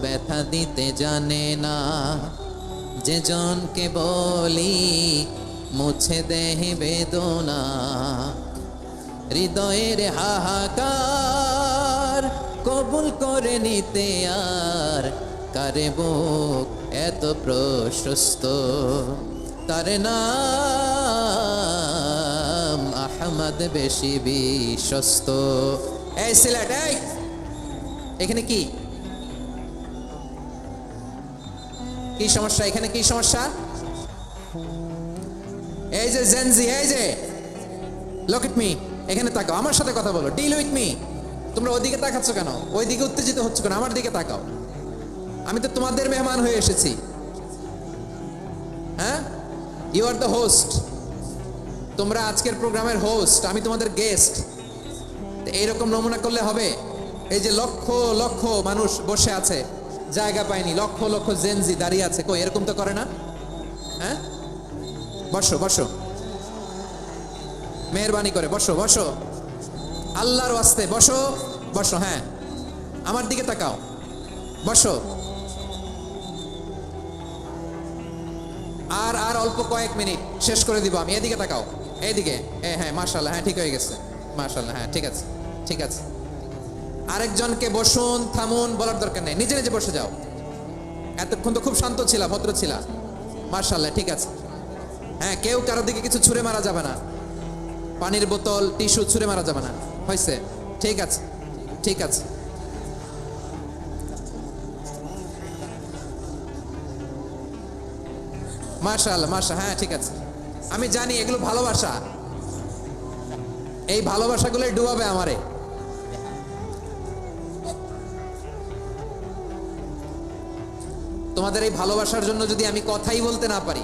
ব্যথা দিতে জানে না, যে জনকে বলি মুছে দেহি বেদনা, হৃদয়ের হাহাকার কবুল করে নিতে আর কারে বুক এত প্রশস্ত। তার নাম আহমদ, বেশি বিশ্বস্ত। এই সিলেট, এই এখানে কি কি সমস্যা? এখানে কি সমস্যা? এই যে জেনজি, এই যে লুক এট মি, এখানে তাকাও, আমার সাথে কথা বলো, ডিল উইথ মি। তোমরা ওইদিকে তাকাচ্ছ কেন? ওইদিকে উত্তেজিত হচ্ছ কেন? আমার দিকে তাকাও। আমি তো তোমাদের মেহমান হয়ে এসেছি। হ্যাঁ, ইউ আর দ্য হোস্ট। তোমরা আজকের প্রোগ্রামের হোস্ট, আমি তোমাদের গেস্ট। এইরকম নমুনা করলে হবে? এই যে লক্ষ লক্ষ মানুষ বসে আছে, জায়গা পায়নি, লক্ষ লক্ষ জেনজি দাঁড়িয়ে আছে, কই এরকম তো করে না? হ্যাঁ, বসো বসো, মেহরবানি করে বসো বসো, আল্লাহর ওয়াস্তে বসো বসো। হ্যাঁ, আমার দিকে তাকাও, বসো। আর আর অল্প কয়েক মিনিট, শেষ করে দিব আমি। এদিকে তাকাও, এইদিকে। হ্যাঁ, মাশাআল্লাহ, হ্যাঁ ঠিক হয়ে গেছে, মাশাআল্লাহ, হ্যাঁ ঠিক আছে, ঠিক আছে। আরেকজনকে বসুন, থামুন বলার দরকার নেই, নিজে নিজে বসে যাও। এতক্ষণ তো খুব শান্ত ছিলা, ভদ্র ছিলা, মাশাআল্লাহ, ঠিক আছে। হ্যাঁ, কেউ কারো দিকে কিছু ছুঁড়ে মারা যাবে না, পানির বোতল, টিস্যু ছুঁড়ে মারা যাবে না, হয়েছে? ঠিক আছে, ঠিক আছে। মাশাআল্লাহ হ্যাঁ ঠিক আছে, আমি জানি এগুলো ভালোবাসা, এই ভালোবাসাগুলোই ডুবাবে আমারে। তোমাদের এই ভালোবাসার জন্য যদি আমি কথাই বলতে না পারি,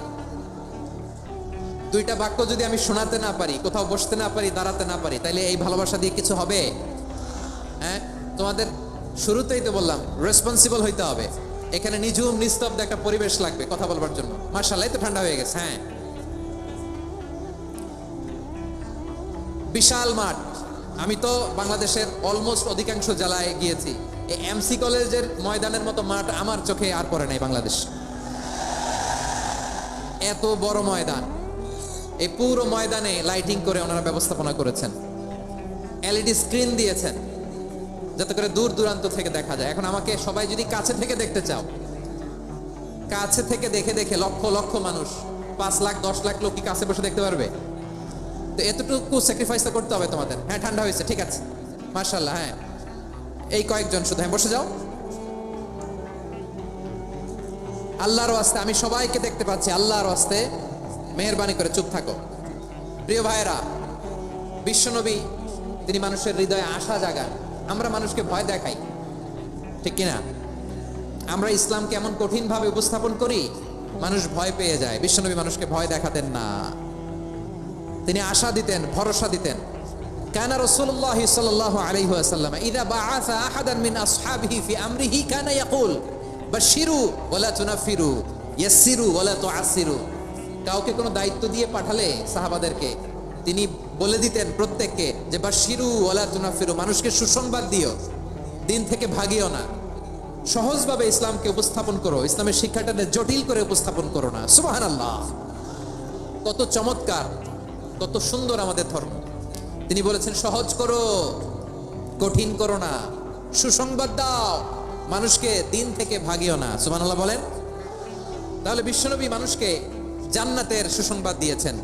দুইটা বাক্য যদি আমি শোনাতে না পারি, কোথাও বসতে না পারি, দাঁড়াতে না পারি, তাইলে এই ভালোবাসা দিয়ে কিছু হবে? হ্যাঁ, তোমাদের শুরুতেই তো বললাম রেসপন্সিবল হইতে হবে। এখানে নিঝুম নিস্তব্ধ একটা পরিবেশ লাগবে কথা বলবার জন্য। মাশাআল্লাহ, তো ঠান্ডা হয়ে গেছে। হ্যাঁ, বিশাল মাঠ। আমি তো বাংলাদেশের অলমোস্ট অধিকাংশ জেলায় গিয়েছি, এই এমসি কলেজের ময়দানের মতো মাঠ আমার চোখে আর পড়ে নাই বাংলাদেশ। এত বড় ময়দান, এই পুরো ময়দানে লাইটিং করে ওনারা ব্যবস্থাপনা করেছেন, এলইডি স্ক্রিন দিয়েছেন যাতে করে দূর দূরান্ত থেকে দেখা যায়। এখন আমাকে সবাই যদি কাছে থেকে দেখতে চাও, কাছে থেকে দেখে দেখে লক্ষ লক্ষ মানুষ, 5 লাখ 10 লাখ লোক কি কাছে বসে দেখতে পারবে? তো এতটুকু স্যাক্রিফাইস তো করতে হবে তোমাদের। হ্যাঁ, ঠান্ডা হয়েছে, ঠিক আছে, মাশাআল্লাহ। হ্যাঁ, এই কয়েকজন শুধু, হ্যাঁ বসে যাও। আল্লাহর ওয়াস্তে আমি সবাইকে দেখতে পাচ্ছি, আল্লাহর ওয়াস্তে মেহেরবানি করে চুপ থাকো। প্রিয় ভাইয়েরা, বিশ্বনবী তিনি মানুষের হৃদয়ে আশা জাগান। আমরা মানুষকে ভয় দেখাই, ঠিক কিনা? আমরা ইসলামকে এমন কঠিন ভাবে উপস্থাপন করি, মানুষ ভয় পেয়ে যায়। বিশ্বনবী মানুষকে ভয় দেখাতেন না, তিনি আশা দিতেন, ভরসা দিতেন। কানা রাসূলুল্লাহ সাল্লাল্লাহু আলাইহি ওয়াসাল্লাম ইযা বাআসা আহাদান মিন আসহাবিহি ফি আমরিহি কানা ইয়াকুল বাশশিরু ওয়ালা তুনাফিরু ইয়াসসিরু ওয়ালা তুআসসিরু। কাউকে কোনো দায়িত্ব দিয়ে পাঠালে সাহাবাদেরকে তিনি বলে দিতেন প্রত্যেককে যে বাশশিরু ওয়ালা তুনাফিরু, মানুষকে সুসংবাদ দিও, দিন থেকে ভাগিও না, সহজভাবে ইসলামকে উপস্থাপন করো, ইসলামের শিক্ষাটাকে জটিল করে উপস্থাপন করো না। সুবহানাল্লাহ, কত চমৎকার, কত সুন্দর আমাদের ধর্ম। তিনি বলেছেন সহজ করো, কঠিন করো না, সুসংবাদ দাও, মানুষকে দিন থেকে ভাগিও না। সুবহানাল্লাহ বলেন। তাহলে বিশ্বনবী মানুষকে জান্নাতের সুসংবাদ দিয়েছেন।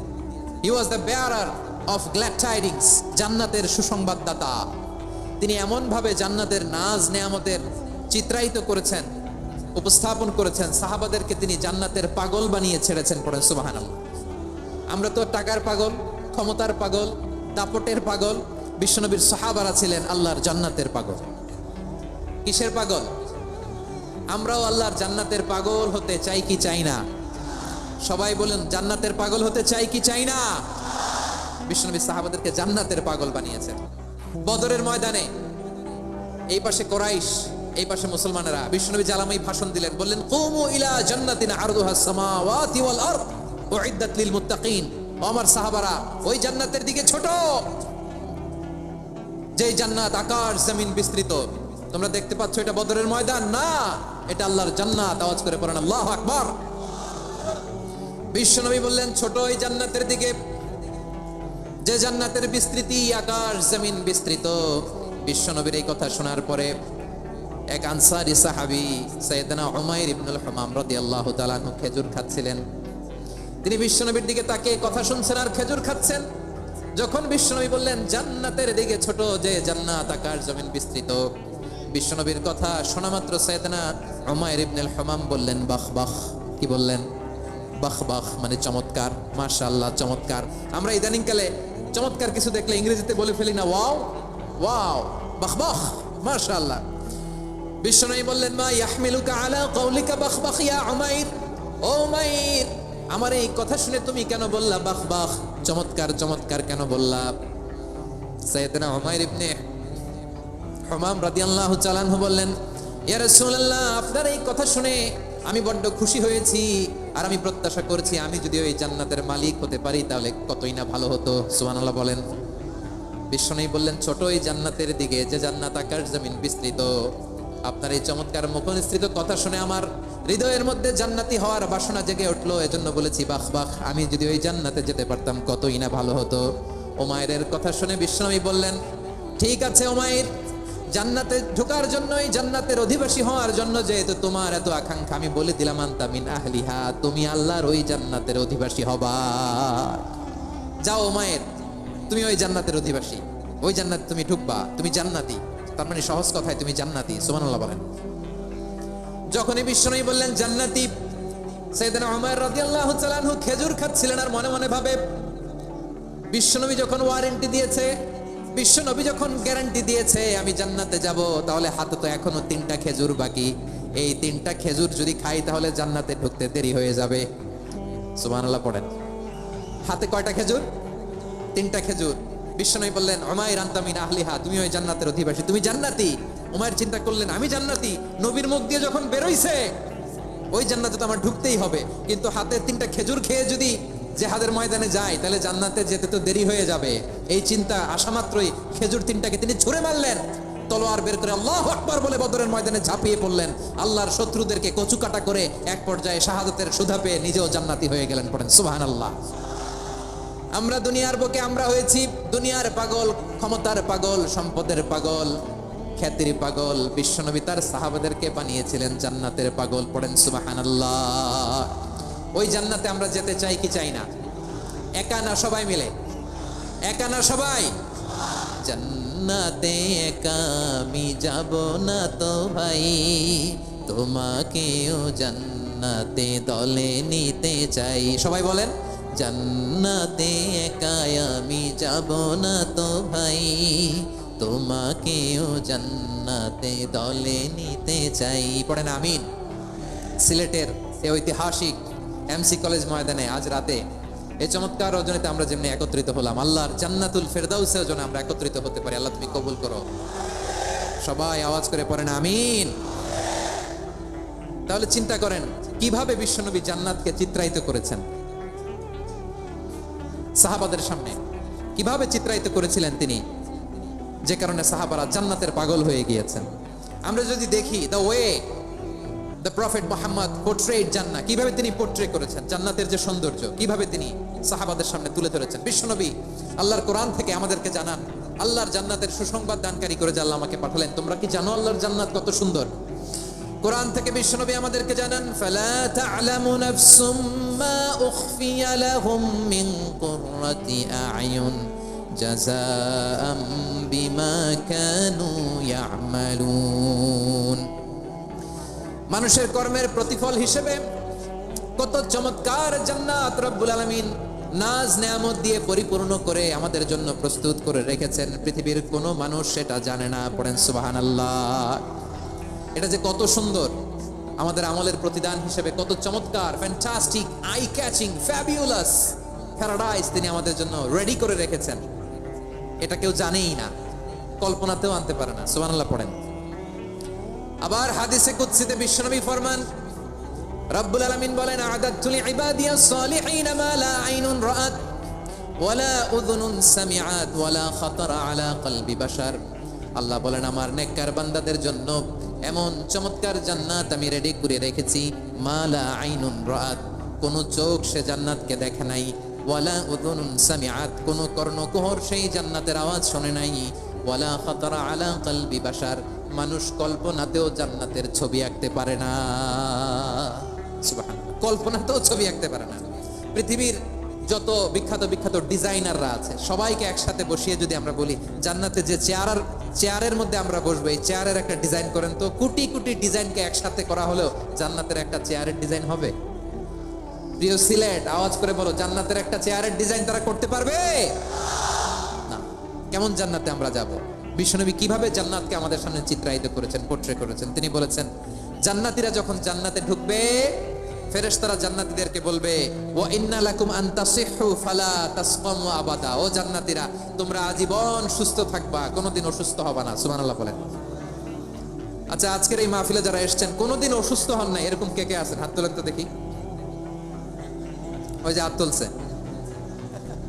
He was the bearer of glad tidings, জান্নাতের সুসংবাদদাতা। তিনি এমন ভাবে জান্নাতের নাজ নেয়ামতের চিত্রায়িত করেছেন, উপস্থাপন করেছেন, সাহাবাদেরকে তিনি জান্নাতের পাগল বানিয়ে ছেড়েছেন। পড়েন সুবহানাল্লাহ। আমরা তো টাকার পাগল, ক্ষমতার পাগল, দাপটের পাগল। বিশ্বনবীর সাহাবারা ছিলেন আল্লাহর জান্নাতের পাগল। কিসের পাগল? আমরাও আল্লাহর জান্নাতের পাগল হতে চাই কি চাই না? সবাই বলেন, জান্নাতের পাগল হতে চাই কি চাই না? বিশ্বনবী সাহাবাদেরকে জান্নাতের পাগল বানিয়েছেন। বদরের ময়দানে এই পাশে কোরাইশ, এই পাশে মুসলমানেরা। বিশ্বনবী জালামাই ভাষণ দিলেন, বললেন কুমু ইলা জান্নাতিন আরদুহাস সামাওয়াতি ওয়াল আরদ উইদ্দাত লিল মুত্তাকিন। আমার সাহাবারা, ওই জান্নাতের দিকে ছোট, যে জান্নাত আকাশ জমিন বিস্তৃত। তোমরা দেখতে পাচ্ছ এটা বদরের ময়দান না, এটা আল্লাহর জান্নাত। আওয়াজ করে পড়েন আল্লাহু আকবার। বিশ্বনবী বললেন ছোট ওই জান্নাতের দিকে, যে জান্নাতের বিস্তৃতি আকাশ জমিন বিস্তৃত। বিশ্বনবীর এই কথা শোনার পরে এক আনসারী সাহাবী সাইয়েদনা উমাইর ইবনুল হুমাম রাদিয়াল্লাহু তাআলা আনহু খেজুর খাচ্ছিলেন। তিনি বিশ্বনবীর দিকে তাকে কথা শুনছেন আর খেজুর খাচ্ছেন। যখন বিশ্বনবী বললেন জান্নাতের দিকে ছোট, যে জান্নাত আকাশ জমিন বিস্তৃত, বিশ্বনবীর কথা শোনা মাত্র সাইয়েদনা উমাইর ইবনুল হুমাম বললেন বাহ বাহ। কি বললেন? বাহ বাহ, মানে চমৎকার, মাশাআল্লাহ চমৎকার। আমরা ইদানিং কালে চমৎকার কিছু দেখলে ইংরেজিতে বলে ফেলি না, ওয়াও ওয়াও, বাহ বাহ, মাশাআল্লাহ। বিশ্বনবী বললেন মা ইয়াহমিলুকা আলা কওলিকা বাহ বাহ ইয়া উমাইর। ও উমাইর, আমার এই কথা শুনে তুমি কেন বললা বাহ বাহ, চমৎকার চমৎকার কেন বললা? সাইয়েদনা উমাইর ইবনে হুমাম রাদিয়াল্লাহু তাআলা আনহু বললেন, ইয়া রাসূলুল্লাহ, আপনার এই কথা শুনে আমি বড্ড খুশি হয়েছি, আর আমি প্রত্যাশা করছি আমি যদি ওই জান্নাতের মালিক হতে পারি তাহলে কতই না ভালো হতো। সুবহানাল্লাহ বলেন। বিশ্বনবী বললেন ছোট ওই জান্নাতের দিকে, যে জান্নাত আকাশ জমিন বিস্তৃত। আপনার এই চমৎকার মুখনিসৃত কথা শুনে আমার হৃদয়ের মধ্যে জান্নাতি হওয়ার বাসনা জেগে উঠলো, এজন্য বলেছি বাহ বাহ, আমি যদি ওই জান্নাতে যেতে পারতাম কতই না ভালো হতো। উমাইরের কথা শুনে বিশ্বনবী বললেন ঠিক আছে উমাইর, জান্নাতে ঢোকার জন্যই, জান্নাতের অধিবাসী হওয়ার জন্য যেহেতু তোমার এত আকাঙ্ক্ষা, আমি বলে দিলাম আনতা মিন আহলিহা, তুমি আল্লাহর ওই জান্নাতের অধিবাসী হবা। যাও উমাইর, তুমি ওই জান্নাতের অধিবাসী, ওই জান্নাতে তুমি ঢুকবা, তুমি জান্নাতি। তার মানে সহজ কথায় তুমি জান্নাতি। সুবহানাল্লাহ বলেন। যখনই বিশ্বনবী বললেন জান্নাতি, সাইয়েদনা উমর রাদিয়াল্লাহু তাআলা আনহু খেজুর খাচ্ছিলেন আর মনে মনে ভাবে, বিশ্বনবী যখন ওয়ারেন্টি দিয়েছে, বিশ্বনবী যখন গ্যারান্টি দিয়েছে আমি জান্নাতে যাব, তাহলে হাতে তো এখনো 3টা খেজুর বাকি। এই 3টা খেজুর যদি খাই তাহলে জান্নাতে ঢুকতে দেরি হয়ে যাবে। সুবহানাল্লাহ পড়েন। হাতে কয়টা খেজুর? 3টা খেজুর। বিশ্বনবী বললেন, উমাইর আনতা মিন আহলিহা, তুমি ওই জান্নাতের অধিবাসী, তুমি জান্নাতি। উমাইর চিন্তা করলেন, আমি জান্নাতি, নবীর মুখ দিয়ে যখন বেরোইছে ওই জান্নাতে তো আমার ঢুকতেই হবে, কিন্তু হাতে 3টা খেজুর খেয়ে যদি জিহাদের ময়দানে যায় তাহলে জান্নাতে যেতে তো দেরি হয়ে যাবে। এই চিন্তা আসা মাত্রই খেজুর 3টাকে তিনি ছুঁড়ে মারলেন, তলোয়ার বের করে আল্লাহু আকবার বলে বদরের ময়দানে ঝাঁপিয়ে পড়লেন। আল্লাহর শত্রুদেরকে কচুকাটা করে এক পর্যায়ে শাহাদাতের সুধা পেয়ে নিজেও জান্নাতি হয়ে গেলেন। পড়েন সুবহানাল্লাহ। আমরা দুনিয়ার বুকে আমরা হয়েছি দুনিয়ার পাগল, ক্ষমতার পাগল, সম্পদের পাগল, খ্যাতির পাগল। বিশ্বনবী তার সাহাবাদেরকে বানিয়েছিলেন জান্নাতের পাগল। পড়েন সুবহানাল্লাহ। ওই জান্নাতে আমরা যেতে চাই কি চাই না? একা না সবাই মিলে? একা না সবাই? জান্নাতে একা আমি যাব না তো ভাই, তোমাকেও জান্নাতে দলে নিতে চাই। সবাই বলেন, জান্নাতে একা আমি যাব না তো ভাই, তোমাকেও জান্নাতে দলে নিতে চাই। পড়েন আমিন। সিলেটের এই ঐতিহাসিক এমসি কলেজ ময়দানে আজ রাতে এই চমৎকার রজনীতে আমরা যেমনি একত্রিত হলাম, আল্লাহর জান্নাতুল ফেরদাউসের জন্য আমরা একত্রিত হতে পারি। আল্লাহ তুমি কবুল করো। সবাই আওয়াজ করে পড়েন আমিন। তাহলে চিন্তা করেন কিভাবে বিশ্বনবী জান্নাতকে চিত্রায়িত করেছেন সাহাবাদের সামনে, কিভাবে চিত্রায়িত করেছিলেন তিনি, যে কারণে সাহাবারা জান্নাতের পাগল হয়ে গিয়েছেন। আমরা যদি দেখি the way the prophet Muhammad portrait জান্নাত, কিভাবে তিনি পোর্ট্রে করেছেন জান্নাতের যে সৌন্দর্য, কিভাবে তিনি সাহাবাদের সামনে তুলে ধরেছেন। বিশ্বনবী আল্লাহর কোরআন থেকে আমাদেরকে জানান, আল্লাহর জান্নাতের সুসংবাদ দানকারী করে যে আল্লাহ আমাকে পাঠালেন। তোমরা কি জানো আল্লাহর জান্নাত কত সুন্দর? কোরআন থেকে বিশ্বনবী আমাদেরকে জানান, ফালা তা'লামু নাফসুম মা উখফিয়া লাহুম মিন কুররাতি আ'য়ুন জাযাআম বিমা কানু ইয়া'মালুন। মানুষের কর্মের প্রতিফল হিসেবে কত চমৎকার জান্নাত রব্বুল আলামিন নাজ নেয়ামত দিয়ে পরিপূর্ণ করে আমাদের জন্য প্রস্তুত করে রেখেছেন। পৃথিবীর কোনো মানুষ সেটা জানে না। পড়েন সুবহানাল্লাহ। এটা যে কত সুন্দর, আমাদের আমলের প্রতিদান হিসেবে কত চমৎকার, fantastic, eye catching, fabulous paradise তিনি আমাদের জন্য রেডি করে রেখেছেন। এটা কেউ জানেই না, কল্পনাতেও আনতে পারে না। সুবহানাল্লাহ পড়েন। আবার হাদিসে কুদসিতে বিশ্বনবী ফরমান, রব্বুল আলামিন বলেন, আ'দাদতু লিইবাদিয়াস সালিহিন মা লা আইনুন রাআত ওয়ালা উযুনুন সামিআত ওয়ালা খাতারা আলা কলবি বাশার। আল্লাহ বলেন, আমার নেককার বান্দাদের জন্য এমন চমৎকার জান্নাত আমি রেডি করে রেখেছি, মা লা আইনুন রাআত, কোন চোখ সে জান্নাতকে দেখে নাই, ওয়ালা উযুনুন সামিআত, কোন কর্ণকুহর সেই জান্নাতের আওয়াজ শোনে নাই, ওয়ালা খাতারা আলা কলবি বাশার, মানুষ কল্পনাতেও জান্নাতের ছবি আঁকতে পারে না। সুবহানাল্লাহ, কল্পনাতেও ছবি আঁকতে পারে না। পৃথিবীর যত বিখ্যাত বিখ্যাত ডিজাইনাররা আছে সবাইকে একসাথে বসিয়ে যদি আমরা বলি জান্নাতে যে চেয়ারের মধ্যে আমরা বসবো, এই চেয়ারের একটা ডিজাইন করেন তো, কোটি কোটি ডিজাইনকে একসাথে করা হলেও জান্নাতের একটা চেয়ারের ডিজাইন হবে? প্রিয় সিলেট, আওয়াজ করে বলো, জান্নাতের একটা চেয়ারের ডিজাইন তারা করতে পারবে না। কেমন জান্নাতে আমরা যাব? বিশ্বনবী কিভাবে জান্নাতকে আমাদের সামনে চিত্রায়িত করেছেন, পোর্ট্রে করেছেন। তিনি বলেছেন, জান্নাতীরা যখন জান্নাতে ঢুকবে, ফেরেশতারা জান্নাতীদেরকে বলবে, ওয়া ইন্না লাকুম আন তাসিহু ফালা তাসকামু আবাদা, ও জান্নাতীরা তোমরা আজীবন সুস্থ থাকবা, কোনোদিন অসুস্থ হবে না। সুবহানাল্লাহ বলেন। আচ্ছা, আজকের এই মাহফিলে যারা এসেছেন কোনোদিন অসুস্থ হন না, এরকম কে কে আছেন? হাত তোলেন তো দেখি। ওই যে হাত তুলছে,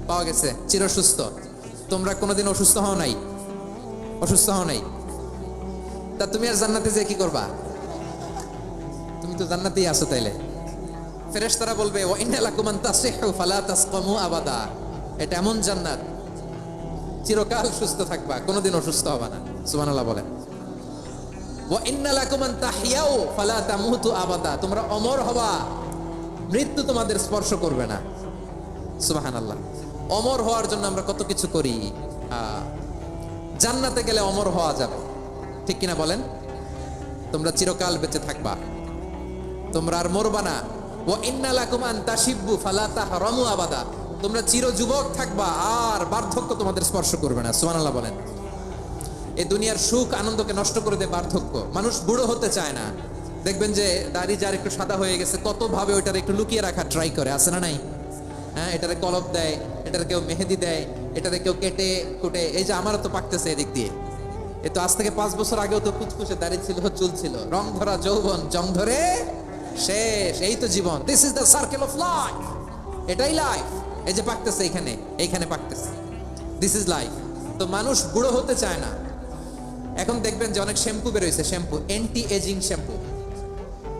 পাওয়া গেছে, চিরসুস্থ। তোমরা কোনোদিন অসুস্থ হও নাই? অসুস্থ হও নাই? তা তুমি আর জান্নাতে যে কি করবা? তুমি তো জান্নাতেই আছো। তাইলে ফেরেশতারা বলবে, ওয়া ইন্না লাকুম আন তাসিহু ফালা তাসকামু আবাদা, এটা এমন জান্নাত চিরকাল সুস্থ থাকবা, কোনোদিন অসুস্থ হবে না। সুবহানাল্লাহ বলেন। ওয়া ইন্না লাকুম আন তাহইয়াউ ফালা তামুতু আবাদা, তোমরা অমর হবা, মৃত্যু তোমাদের স্পর্শ করবে না। সুবহানাল্লাহ। অমর হওয়ার জন্য আমরা কত কিছু করি। জান্নাতে গেলে অমর হওয়া যাবে, ঠিক কিনা বলেন? তোমরা চিরকাল বেঁচে থাকবা, তোমরা আর মরবা না। ওয়া ইন্না লাকুম আন তাশিব্বু ফালা তাহরামু আবাদা, তোমরা চির যুবক থাকবা আর বার্ধক্য তোমাদের স্পর্শ করবে না। সুবহানাল্লাহ বলেন। এই দুনিয়ার সুখ আনন্দকে নষ্ট করে দেয় বার্ধক্য। মানুষ বুড়ো হতে চায় না। দেখবেন যে দাড়ি যার একটু সাদা হয়ে গেছে কত ভাবে ওইটার একটু লুকিয়ে রাখা ট্রাই করে, আছে না নাই? হ্যাঁ, এটারে কলপ দেয়, এটারে কেউ মেহেদি দেয়, এটারে কেউ কেটে কুটে। এই যে আমারও তো পাকতেছে এদিক দিয়ে, এ তো আজ থেকে 5 বছর আগেও তো কুচকুচে দাড়ি ছিল, চুল ছিল, রং ধরা যৌবন জং ধরে শেষ। এই তো জীবন, this is the circle of life. এটাই লাইফ। এই যে পাকতেছে এইখানে, এইখানে পাকতেছে, দিস ইজ লাইফ। তো মানুষ বুড়ো হতে চায় না। এখন দেখবেন যে অনেক শ্যাম্পু বেরোইছে, শ্যাম্পু অ্যান্টি এজিং শ্যাম্পু।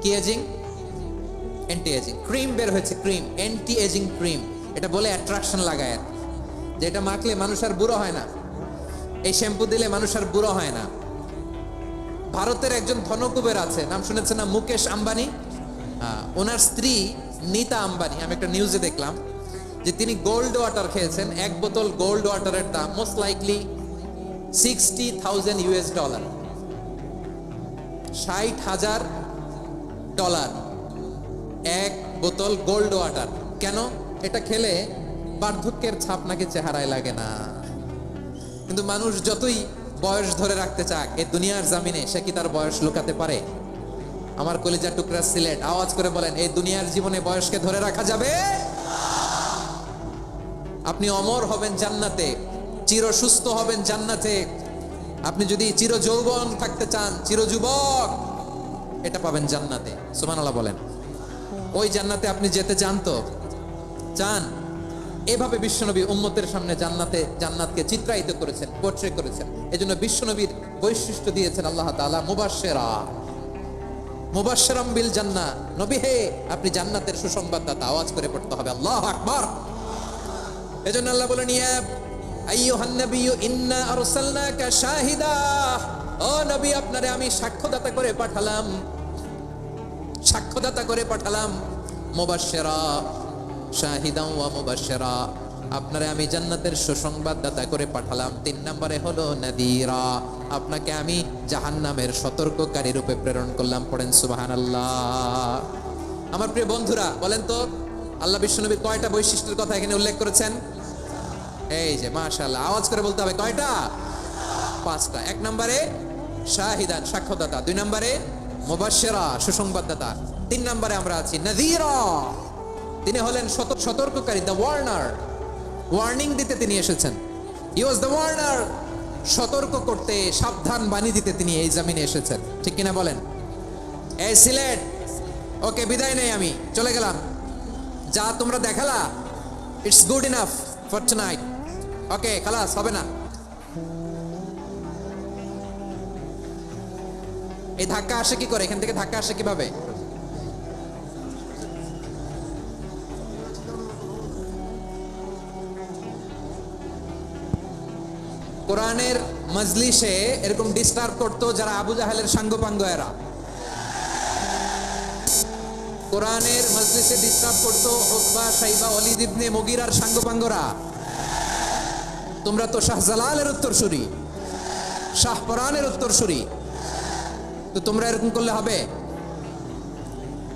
কি এজিং? Anti ageing. ক্রিম বের হয়েছে, ক্রিম, অ্যান্টি এজিং ক্রিম। এটা বলে অ্যাট্রাকশন লাগায়, যে এটা মাখলে মানুষ আর বুড়ো হয় না, এই শ্যাম্পু দিলে মানুষ আর বুড়ো হয় না। ভারতের একজন ধনকুবের আছে, নাম শুনেছেন না? মুকেশ আম্বানি। ওনার স্ত্রী নীতা আম্বানি, আমি একটা নিউজে দেখলাম যে তিনি গোল্ড ওয়াটার খেয়েছেন। 1 বোতল গোল্ড ওয়াটারের দাম মোস্ট লাইকলি $60,000, $60,000 এক বোতল গোল্ড ওয়াটার। কেন? এটা খেলে বার্ধক্যের ছাপ নাকি চেহারায় লাগে না। কিন্তু মানুষ যতই বয়স ধরে রাখতে চাক এই দুনিয়ার জামিনে, সে কি তার বয়স লুকাতে পারে? আমার কলিজার টুকরা সিলেট, আওয়াজ করে বলেন, এই দুনিয়ার জীবনে বয়সকে ধরে রাখা যাবে? আপনি অমর হবেন জান্নাতে, চির সুস্থ হবেন জান্নাতে। আপনি যদি চির যৌবন থাকতে চান, চির যুবক, এটা পাবেন জান্নাতে। সুবহানাল্লাহ বলেন। ওই জান্নাতে আপনি যেতে চান তো? চান? এভাবে বিশ্বনবী উম্মতের সামনে জান্নাতকে চিত্রায়িত করেছেন, পোর্ট্রে করেছেন। এজন্য বিশ্বনবীর বৈশিষ্ট্য দিয়েছেন আল্লাহ তাআলা মুবাশশিরাম বিল জান্নাহ। নবী হে, আপনি জান্নাতের সুসংবাদদাতা। আওয়াজ করে পড়তে হবে আল্লাহু আকবার। এজন্য আল্লাহ বলেন, ইয়া আইয়ুহান নাবিয়্যু ইন্না আরসালনাকা শাহিদা, ও নবী আপনারে আমি সাক্ষ্যদাতা করে পাঠালাম, সাক্ষ্যদাতা করে পাঠালাম। মুবাশশিরা শাহিদান ওয়া মুবাশশিরা, আপনারে আমি জান্নাতের সুসংবাদদাতা করে পাঠালাম। 3 নম্বরে হলো নাদিরা, আপনাকে আমি জাহান্নামের সতর্ককারী রূপে প্রেরণ করলাম। পড়েন সুবহানাল্লাহ। আমার প্রিয় বন্ধুরা, বলেন তো আল্লাহ বিশ্বনবীর কয়টা বৈশিষ্ট্যের কথা এখানে উল্লেখ করেছেন? এই যে মাশাআল্লাহ, আওয়াজ করে বলতে হবে কয়টা? 5টা। 1 নম্বরে শাহিদান, সাক্ষ্যদাতা। 2 নম্বরে মুবাশশিরা, সুসংবাদদাতা। 3 নম্বরে আমরা আছি নাযীরা, তিনি হলেন সতর্ককারী, দ্য ওয়ার্নার। ওয়ার্নিং দিতে তিনি এসেছেন। হি ওয়াজ দ্য ওয়ার্নার, সতর্ক করতে, সাবধান বাণী দিতে তিনি এই জমিনে এসেছেন। ঠিক কিনা বলেন? এই সিলেট, ওকে বিদায় নেই, আমি চলে গেলাম। যা তোমরা দেখালা, it's good enough for tonight. Okay, খালাস, হবে না। এই ধাক্কা আসে কি করে? এখান থেকে ধাক্কা আসে কিভাবে? কোরআনের মজলিসে এরকম ডিস্টার্ব করতো যারা আবু জাহেলের সাঙ্গপাঙ্গ এরা। কোরআনের মজলিসে ডিস্টার্ব করতো উতবা, শাইবা, ওয়ালিদ ইবনে মুগীরার সাঙ্গপাঙ্গরা। তোমরা তো শাহজালালের উত্তরসূরি, শাহপরানের উত্তরসূরি, তো তোমরা এরকম করলে হবে?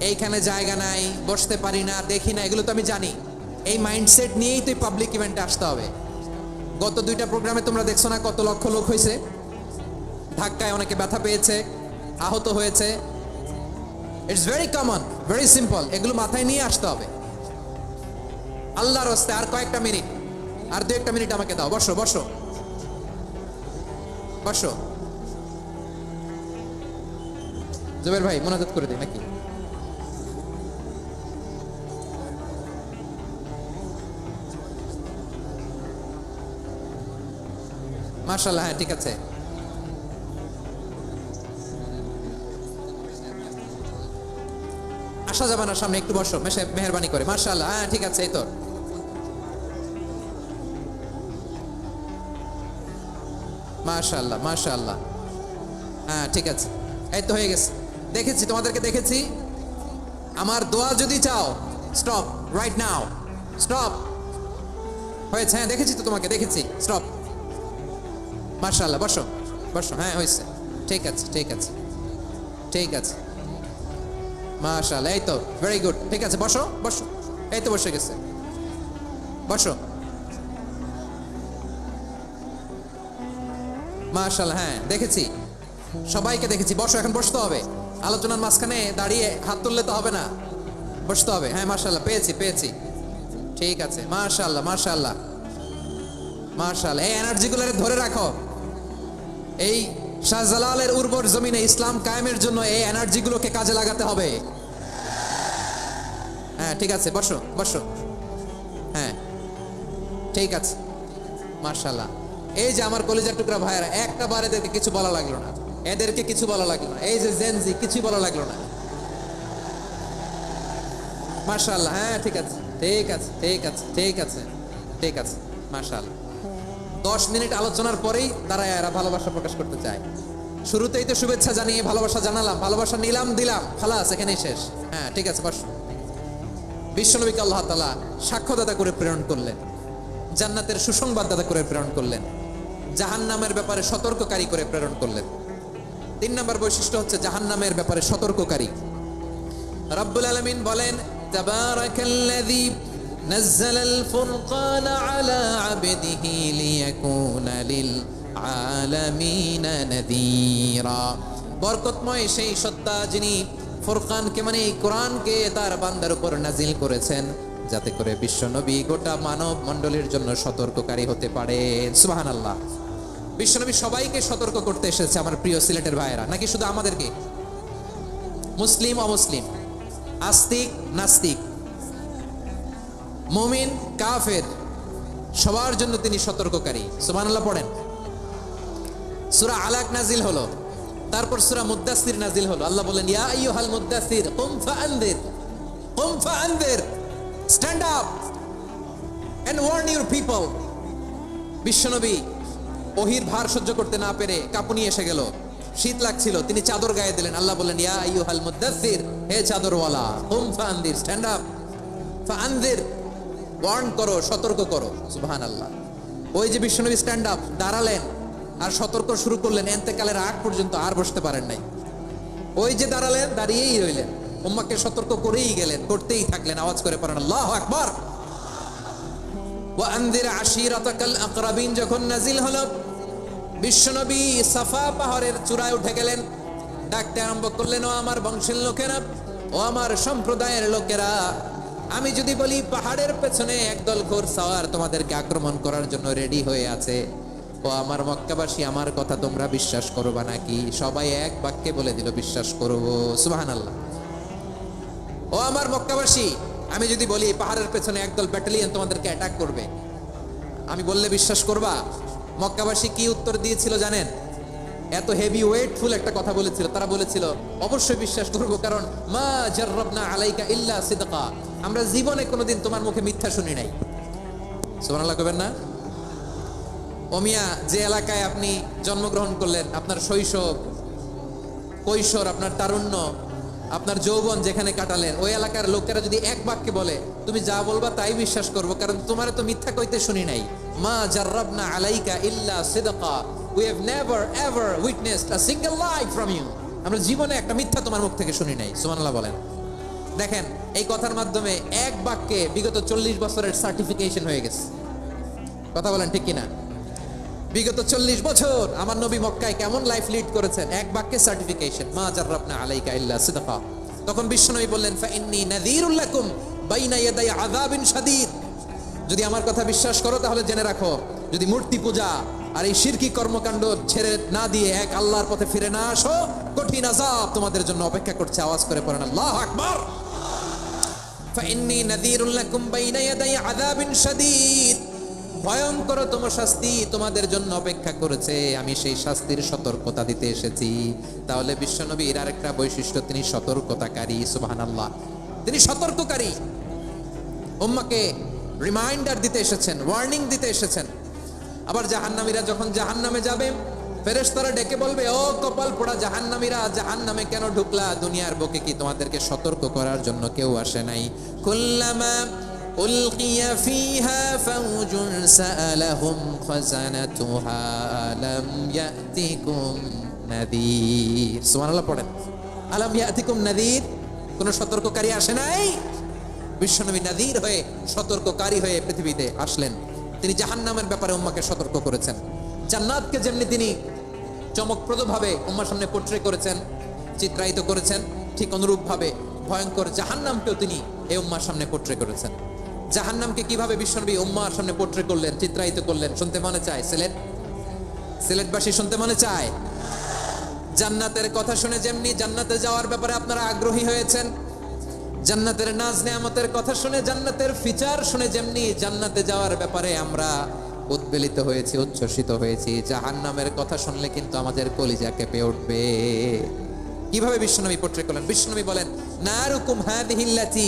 এইখানে জায়গা নাই, বসতে পারি না, দেখি না, এগুলো তো আমি জানি। এই মাইন্ডসেট নিয়েই তো পাবলিক ইভেন্টে আসতে হবে। গত 2টা প্রোগ্রামে তোমরা দেখছো না কত লক্ষ লোক হয়েছে? ধাক্কায় অনেকে ব্যথা পেয়েছে, আহত হয়েছে। It's very common, very simple. এগুলো মাথায় নিয়ে আসতে হবে। আল্লাহর রাস্তায় আর কয়েকটা মিনিট, আর 2-1টা মিনিট আমাকে দাও। বসো বসো বসো। জুবের ভাই মোনাজাত করে দিই নাকি? মাশাআল্লাহ, হ্যাঁ ঠিক আছে। আসা যাবে না সামনে, একটু বসো মেহেরবানি করে। মাশাআল্লাহ, হ্যাঁ ঠিক আছে। এই তো মাশাআল্লাহ, মাশাআল্লাহ, হ্যাঁ ঠিক আছে। এই তো হয়ে গেছে। দেখেছি, তোমাদেরকে দেখেছি। আমার দোয়া যদি চাও, স্টপ রাইট নাও, স্টপ। হয়েছে? হ্যাঁ দেখেছি তো তোমাকে, দেখেছি। স্টপ। মাশাআল্লাহ, বসো বসো। হ্যাঁ হয়েছে, ঠিক আছে ঠিক আছে ঠিক আছে। মাশাআল্লাহ, এই তো ভেরি গুড। ঠিক আছে, বসো বসো, এই তো বসে গেছে, বসো। মাশাআল্লাহ, হ্যাঁ দেখেছি, সবাইকে দেখেছি। বসো, এখন বসতে হবে। আলোচনার মাঝখানে দাঁড়িয়ে হাত তুললে তো হবে না, বসতে হবে। হ্যাঁ মাশাআল্লাহ, পেয়েছি পেয়েছি, ঠিক আছে। মাশাআল্লাহ মাশাআল্লাহ মাশাআল্লাহ, এই এনার্জিগুলো ধরে রাখো। এই শাহজালালের উর্বর জমিনে ইসলাম কায়েমের জন্য এই এনার্জিগুলোকে কাজে লাগাতে হবে। হ্যাঁ ঠিক আছে, বসো বসো, হ্যাঁ ঠিক আছে। মাশাআল্লাহ, এই যে আমার কলিজার টুকরা ভাইয়েরা, একটা বার এদেরকে কিছু বলা লাগলো না, এদেরকে কিছু বলা লাগলো না। এই যে জেনজি, কিছু বলা লাগলো না। মাশাআল্লাহ, হ্যাঁ ঠিক আছে ঠিক আছে ঠিক আছে ঠিক আছে ঠিক আছে। মাশাআল্লাহ, 10 মিনিট আলোচনার পরেই তারা এরা ভালোবাসা প্রকাশ করতে চায়। শুরুতেই তো শুভেচ্ছা জানিয়ে ভালোবাসা জানালাম, ভালোবাসা নিলাম দিলাম, খালাস এখানেই শেষ। হ্যাঁ ঠিক আছে, বস। বিশ্বনবীকে আল্লাহ তাআলা সাক্ষ্যদাতা করে প্রেরণ করলেন, জান্নাতের সুসংবাদদাতা করে প্রেরণ করলেন, জাহান্নামের ব্যাপারে সতর্ককারী করে প্রেরণ করলেন। 3 নম্বর বৈশিষ্ট্য হচ্ছে জাহান্নামের ব্যাপারে সতর্ককারী। রব্বুল আলামিন বলেন, তাবারাকাল্লাযী নাযালাল ফুরকানা আলা আবদিহি লিয়াকুনা লিল আলামিনা নাযীরা। বরকতময় সেই সত্তা যিনি ফুরকানকে মানে এই কোরআনকে তার বান্দার উপর নাজিল করেছেন, যাতে করে বিশ্বনবী গোটা মানব মণ্ডলীর জন্য সতর্ককারী হতে পারে। সুবহানাল্লাহ। বিশ্বনবী সবাইকে সতর্ক করতে এসেছে, আমার প্রিয় সিলেটের ভাইয়েরা, নাকি শুধু আমাদেরকে? মুসলিম অমুসলিম, আস্তিক নাস্তিক, মুমিন কাফের, সবার জন্য তিনি সতর্ককারী। সুবহানাল্লাহ পড়েন। সূরা আলাক নাজিল হলো, তারপর সূরা মুদ্দাসির নাজিল হলো। আল্লাহ বলেন, ইয়া আইয়ুহাল মুদ্দাসির কুম ফাআনদির, কুম ফাআনদির, stand up and warn your people. বিশ্বনবী ওহির ভার সহ্য করতে না পেরে কাঁপুনি এসে গেল, শীত লাগছিল, তিনি চাদর গায়ে দিলেন। আল্লাহ বলেন, ইয়া আইয়ুহাল মুদ্দাসির, হে চাদরওয়ালা, কুম ফাআনদির, স্ট্যান্ড আপ, ফাআনদির, ওয়ার্ন করো, সতর্ক করো। সুবহানাল্লাহ। ওই যে বিশ্বনবী স্ট্যান্ড আপ, দাঁড়ালেন আর সতর্ক শুরু করলেন, এন্তেকালের আগ পর্যন্ত আর বসতে পারেন নাই। ওই যে দাঁড়ালেন, দাঁড়িয়েই রইলেন, উম্মাহকে সতর্ক করেই গেলেন, করতেই থাকলেন। আওয়াজ করে পড়েন আল্লাহু আকবার। ওয়া আনদির আশিরাতাকাল আকরাবিন যখন নাজিল হলো, বিশ্বনবী সাফা পাহাড়ের চূড়ায় উঠে গেলেন, ডাকতে আরম্ভ করলেন, ও আমার বংশের লোকেরা, ও আমার সম্প্রদায়ের লোকেরা, আমি যদি বলি পাহাড়ের পেছনে একদল ঘোড়সাওয়ার তোমাদেরকে আক্রমণ করার জন্য রেডি হয়ে আছে, ও আমার মক্কাবাসী, আমার কথা তোমরা বিশ্বাস করবা নাকি? সবাই এক বাক্যে বলে দিল, বিশ্বাস করব। সুবহানাল্লাহ। ও আমার মক্কাবাসী, আমি যদি বলি পাহাড়ের পেছনে একদল ব্যাটালিয়ন তোমাদেরকে অ্যাটাক করবে, আমি বললে বিশ্বাস করবা? মক্কাবাসী কি উত্তর দিয়েছিল জানেন? এত হেভি ওয়েটফুল একটা কথা বলেছিল। তারা বলেছিল, অবশ্যই বিশ্বাস করব, কারণ মা জাররাবনা আলাইকা ইল্লা সিদকা, আমরা জীবনে কোনোদিন তোমার মুখে মিথ্যা শুনি নাই। সুবহানাল্লাহ কইবেন না? ওমিয়া, যে এলাকায় আপনি জন্মগ্রহণ করলেন, আপনার শৈশব, কৈশোর, আপনার তারুণ্য, আপনার যৌবন যেখানে কাটালেন, ওই এলাকার লোকেরা যদি এক বাক্যে বলে, তুমি যা বলবা তাই বিশ্বাস করব, কারণ তোমার তো মিথ্যা কইতে শুনি নাই। মা জাররাবনা আলাইকা ইল্লা সিদকা, we have never ever witnessed a single lie from you, আমরা জীবনে একটা মিথ্যা তোমার মুখ থেকে শুনি নাই। সুবহানাল্লাহ বলেন। দেখেন, এই কথার মাধ্যমে এক বাক্যে বিগত 40 বছরের সার্টিফিকেশন হয়ে গেছে। কথা বলেন ঠিক কিনা? বিগত 40 বছর আমার নবী মক্কায় কেমন লাইফ লিড করেছেন, এক বাক্যে সার্টিফিকেশন, মা জাররাবনা আলাইকা ইল্লা সিদকা। তখন বিশ্বনবী বললেন, ফাইন্নী নাযীরুল লাকুম বাইনা ইয়াদাই আযাবিন শাদীদ, যদি আমার কথা বিশ্বাস করো তাহলে জেনে রাখো, যদি মূর্তি পূজা আর এই শিরকি কর্মকাণ্ড ছেড়ে না দিয়ে এক আল্লাহর পথে ফিরে না আসো, কঠিন আযাব তোমাদের জন্য অপেক্ষা করছে। আওয়াজ করে পড়েন আল্লাহু আকবার। ফাইন্নী নাযীরুল লাকুম বাইনা ইয়াদাই আযাবিন শাদীদ, ভয়ঙ্কর তম শাস্তি তোমাদের জন্য অপেক্ষা করেছে, আমি সেই শাস্তির সতর্কতা দিতে এসেছি। তাহলে বিশ্বনবীর আরেকটা বৈশিষ্ট্য, তিনি সতর্কতাকারী। সুবহানাল্লাহ, তিনি সতর্ককারী, উম্মাহকে রিমাইন্ডার দিতে এসেছেন, ওয়ার্নিং দিতে এসেছেন। আবার জাহান্নামীরা যখন জাহান্নামে যাবে, ফেরেশতারা ডেকে বলবে, ও কপাল পোড়া জাহান্নামীরা, জাহান্নামে কেন ঢুকলা? দুনিয়ার বুকে কি তোমাদেরকে সতর্ক করার জন্য কেউ আসে নাই? কুল্লামা উলকিয়া ফিহা ফাউজুন সাআলাহুম খাযানাতুহা আলাম ইয়াতিকুম নাযীর। সুবহানাল্লাহ পড়েন। আলাম ইয়াতিকুম নাযীর, কোন সতর্ককারী আসে নাই? বিশ্বনবী নাযীর হয়ে, সতর্ককারী হয়ে পৃথিবীতে আসলেন। তিনি জাহান্নামের ব্যাপারে উম্মাকে সতর্ক করেছেন। জান্নাতকে যেমনি তিনি চমকপ্রদভাবে উম্মার সামনে পোট্রে করেছেন, চিত্রায়িত করেছেন, ঠিক অনুরূপভাবে ভয়ঙ্কর জাহান্নামকেও তিনি এই উম্মার সামনে পোট্রে করেছেন। জাহান্নামকে কিভাবে বিশ্বনবী উম্মার সামনে পোট্রে করলেন, চিত্রায়িত করলেন, শুনতে মনে চায়? সিলেটবাসী শুনতে মনে চায়? জান্নাতের কথা শুনে যেমনি জান্নাতে যাওয়ার ব্যাপারে আপনারা আগ্রহী হয়েছেন, জান্নাতের নাজ নেয়ামতের কথা শুনে, জান্নাতের ফিচার শুনে যেমনি জান্নাতে যাওয়ার ব্যাপারে আমরা উদ্বেলিত হয়েছি, উচ্ছ্বসিত হয়েছি, জাহান্নামের কথা শুনলে কিন্তু আমাদের কলিজা কেঁপে উঠবে। কিভাবে বিশ্বনবী পোট্রে করলেন? বিশ্বনবী বলেন, নারুকুম হাযিহিল্লাতী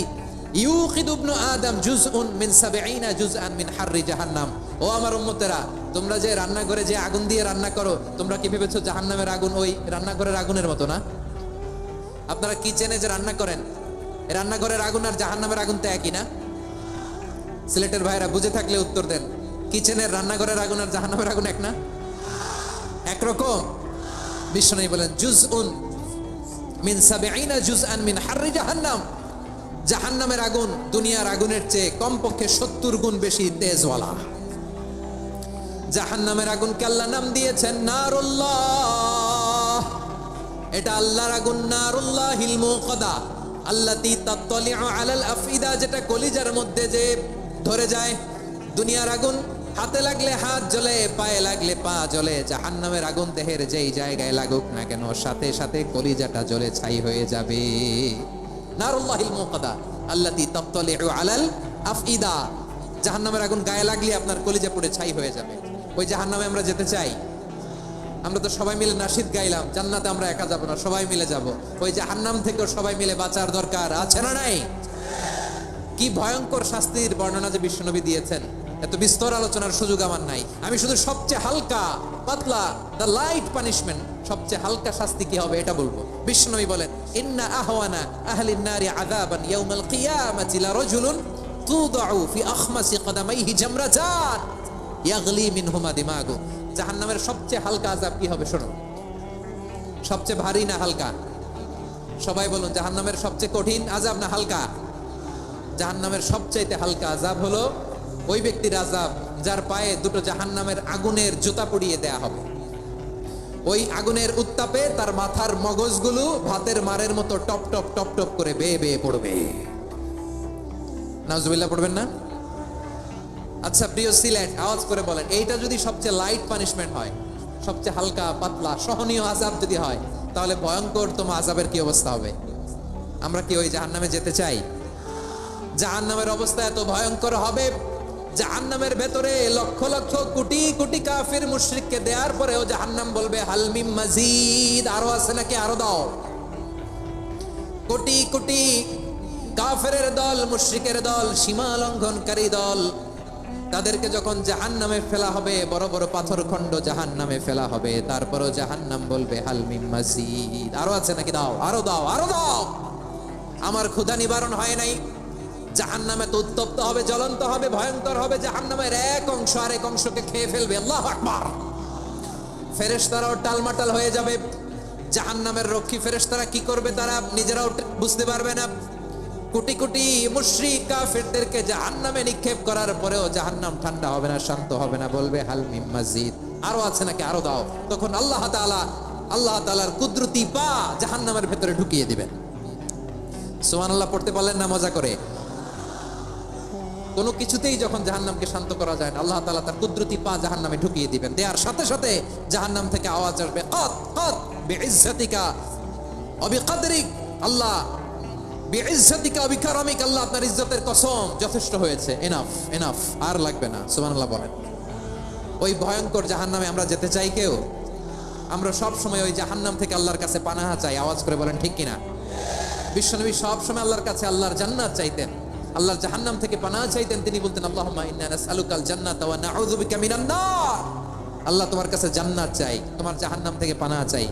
ইউকিদু ইবনু আদম জুজউন মিন ৭০ জুজআন মিন হাররি জাহান্নাম। ও আমার উম্মতেরা, তোমরা যে রান্নাঘরে যে আগুন দিয়ে রান্না করো, তোমরা কি ভেবেছো জাহান্নামের আগুন ওই রান্নাঘরের আগুনের মতো না? আপনারা কিচেনে যে রান্না করেন, রান্নাঘরের আগুন আর জাহান্নামের আগুন তো একই না? সিলেটের ভাইরা বুঝে থাকলে উত্তর দেন। কিচেনের রান্নাঘরের আগুন আর জাহান্নামের আগুন এক না? একরকম? বিশ্বনবী বলেন, জুজউন মিন ৭০ জুজআন মিন হাররি জাহান্নাম। জাহান্নামের আগুন দুনিয়ার আগুনের চেয়ে কমপক্ষে ৭০ গুণ বেশি তেজওয়ালা। জাহান্নামের আগুনকে আল্লাহ নাম দিয়েছেন নারুল্লাহ। এটা আল্লাহর আগুন, নারুল্লাহিল মুকাদা আল্লাতী তাত্তালিউ আলাল আফইদা, যেটা কলিজার মধ্যে যে ধরে যায়। দুনিয়ার আগুন হাতে লাগলে হাত জ্বলে, পায়ে লাগলে পা জ্বলে। জাহান্নামের আগুন দেহের যেই জায়গায় লাগুক না কেন, সাথে সাথে কলিজাটা জ্বলে ছাই হয়ে যাবে। নারুল্লাহিল মুকাদা আল্লাতী তাত্তালিউ আলাল আফইদা। জাহান্নামের আগুন গায়ে লাগলে আপনার কলিজা পুড়ে ছাই হয়ে যাবে। ওই জাহান্নামে আমরা যেতে চাই? আমরা তো সবাই মিলে নাশিদ গাইলাম, জান্নাতে আমরা একা যাব না, সবাই মিলে যাব। ওই জাহান্নাম থেকেও সবাই মিলে বাঁচার দরকার আছে না নাই? কি ভয়ঙ্কর শাস্তির বর্ণনা যে বিশ্বনবী দিয়েছেন, এত বিস্তর আলোচনার সুযোগ আমার নাই। আমি শুধু সবচেয়ে হালকা পাতলা, দ্য লাইট পানিশমেন্ট, সবচেয়ে হালকা শাস্তি কি হবে এটা বলবো। বিশ্বনবী বলেন, ইন্না আহওয়ানা আহলিন নারি আযাবান ইয়াউমাল কিয়ামাতি লারাজুলুন তুদাউ ফি আখমাসি কদামাইহি জামরাতান ইয়াগলি মিনহুমা দিমাগু। জাহান্নামের সবচেয়ে হালকা আযাব কি হবে শোনো। সবচেয়ে ভারী না হালকা? সবাই বলুন, জাহান্নামের সবচেয়ে কঠিন আযাব না হালকা? জাহান্নামের সবচাইতে হালকা আযাব হলো ওই ব্যক্তির আযাব যার পায়ে দুটো জাহান্নামের আগুনের জুতা পরিয়ে দেয়া হবে। ওই আগুনের উত্তাপে তার মাথার মগজগুলো ভাতের মারের মতো টপ টপ টপ টপ করে বেয়ে বেয়ে পড়বে। নাউজুবিল্লাহ পড়বেন না? আচ্ছা প্রিয় সিলেট, আওয়াজ করে বলেন, এইটা যদি সবচেয়ে লাইট পানিশমেন্ট হয়, সবচেয়ে হালকা পাতলা সহনীয় আযাব যদি হয়, তাহলে ভয়ঙ্করতম আযাবের কি অবস্থা হবে? আমরা কি ওই জাহান্নামে যেতে চাই? জাহান্নামের অবস্থা এত ভয়ঙ্কর হবে, জাহান্নামের ভেতরে লক্ষ লক্ষ কোটি কোটি কাফির মুশরিককে দেওয়ার পরেও জাহান্নাম বলবে হাল মিন মাজিদ, আরো আছে নাকি, আরো দাও। কোটি কোটি কাফেরের দল, মুশরিকের দল, সীমা লঙ্ঘনকারী দল, তাদেরকে যখন জাহান্নামে ফেলা হবে, বড় বড় পাথর খণ্ড জাহান্নামে ফেলা হবে, তারপরও জাহান্নাম বলবে হাল মিন মাজিদ, আরো আছে নাকি, দাও, আরো দাও, আরো দাও। আমার ক্ষুধা নিবারণ হয় নাই। জাহান্নামে তো উত্তপ্ত হবে, জ্বলন্ত হবে, ভয়ঙ্কর হবে। জাহান্নামের এক অংশ আরেক অংশকে খেয়ে ফেলবে। আল্লাহু আকবার। ফেরেশতারাও টালমাটাল হয়ে যাবে। জাহান্নামের রক্ষী ফেরেশতারা কি করবে তারা নিজেরাও বুঝতে পারবে না। কোটি কোটি মুশরিক কাফেরদেরকে জাহান্নামে নিক্ষেপ করার পরেও জাহান্নাম ঠান্ডা হবে না, শান্ত হবে না, বলবে হাল মিন মাজিদ, আরো আছে নাকি, আরো দাও। তখন আল্লাহ তাআলার কুদরতি পা জাহান্নামের ভেতরে ঢুকিয়ে দিবেন। সুবহানাল্লাহ পড়তে পারলেন না মজা করে? কোনো কিছুতেই যখন জাহান্নামকে শান্ত করা যায় না, আল্লাহ তাআলা তার কুদরতি পা জাহান্নামে ঢুকিয়ে দিবেন। দেওয়ার সাথে সাথে জাহান্নাম থেকে আওয়াজ আসবে, কাত কাত বিইজ্জাতিকা ওয়া বিকদরিক, আল্লাহ বিইজ্জাতিকা ওয়া বিকারামিক, আল্লাহ আপনার ইজ্জতের কসম, যথেষ্ট হয়েছে, এনাফ এনাফ, আর লাগবে না। সুবহানাল্লাহ বলেন। ওই ভয়ঙ্কর জাহান্নামে আমরা যেতে চাই কেউ? আমরা সব সময় ওই জাহান্নাম থেকে আল্লাহর কাছে পানাহা চাই। আওয়াজ করে বলেন ঠিক কিনা? বিশ্বনবী সব সময় আল্লাহর কাছে আল্লাহর জান্নাত চাইতেন, আল্লাহর জাহান্নাম থেকে পানাহ চাইতেন। তিনি বলতেন, আল্লাহুম্মা ইন্না নাসআলুকাল জান্নাতা ওয়া নাউযু বিকা মিনান নার। আল্লাহ তোমার কাছে জান্নাত চাই, তোমার জাহান্নাম থেকে পানাহ চাই।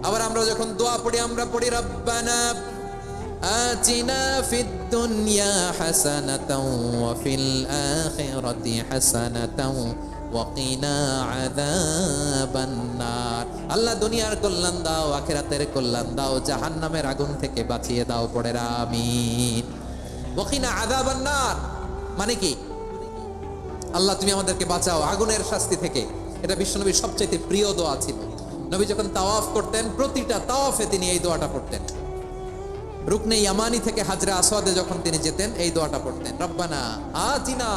আবার আমরা যখন দোয়া পড়ি, আমরা পড়ি রব্বানা আতিনা ফিদ দুনিয়া হাসানাতাও ওয়া ফিল আখিরাতি হাসানাতাও ওয়াকিনা আযাবান নার। আল্লাহ দুনিয়ার কল্যাণ দাও, আখিরাতের কল্যাণ দাও, জাহান্নামের আগুন থেকে বাঁচিয়ে দাও। পড়ে আমিন। ওয়াকিনা আযাবান নার মানে কি? আল্লাহ তুমি আমাদেরকে বাঁচাও আগুনের শাস্তি থেকে। এটা বিশ্বনবীর সবচেয়ে প্রিয় দোয়া ছিল। নবী যখন তাওয়াফ করতেন, প্রতিটা তাওয়াফে তিনি এই দোয়াটা পড়তেন। রুকনে ইয়ামানি থেকে হাজরে আসওয়াদে যখন তিনি যেতেন, এই দোয়াটা পড়তেন, রব্বানা আতিনা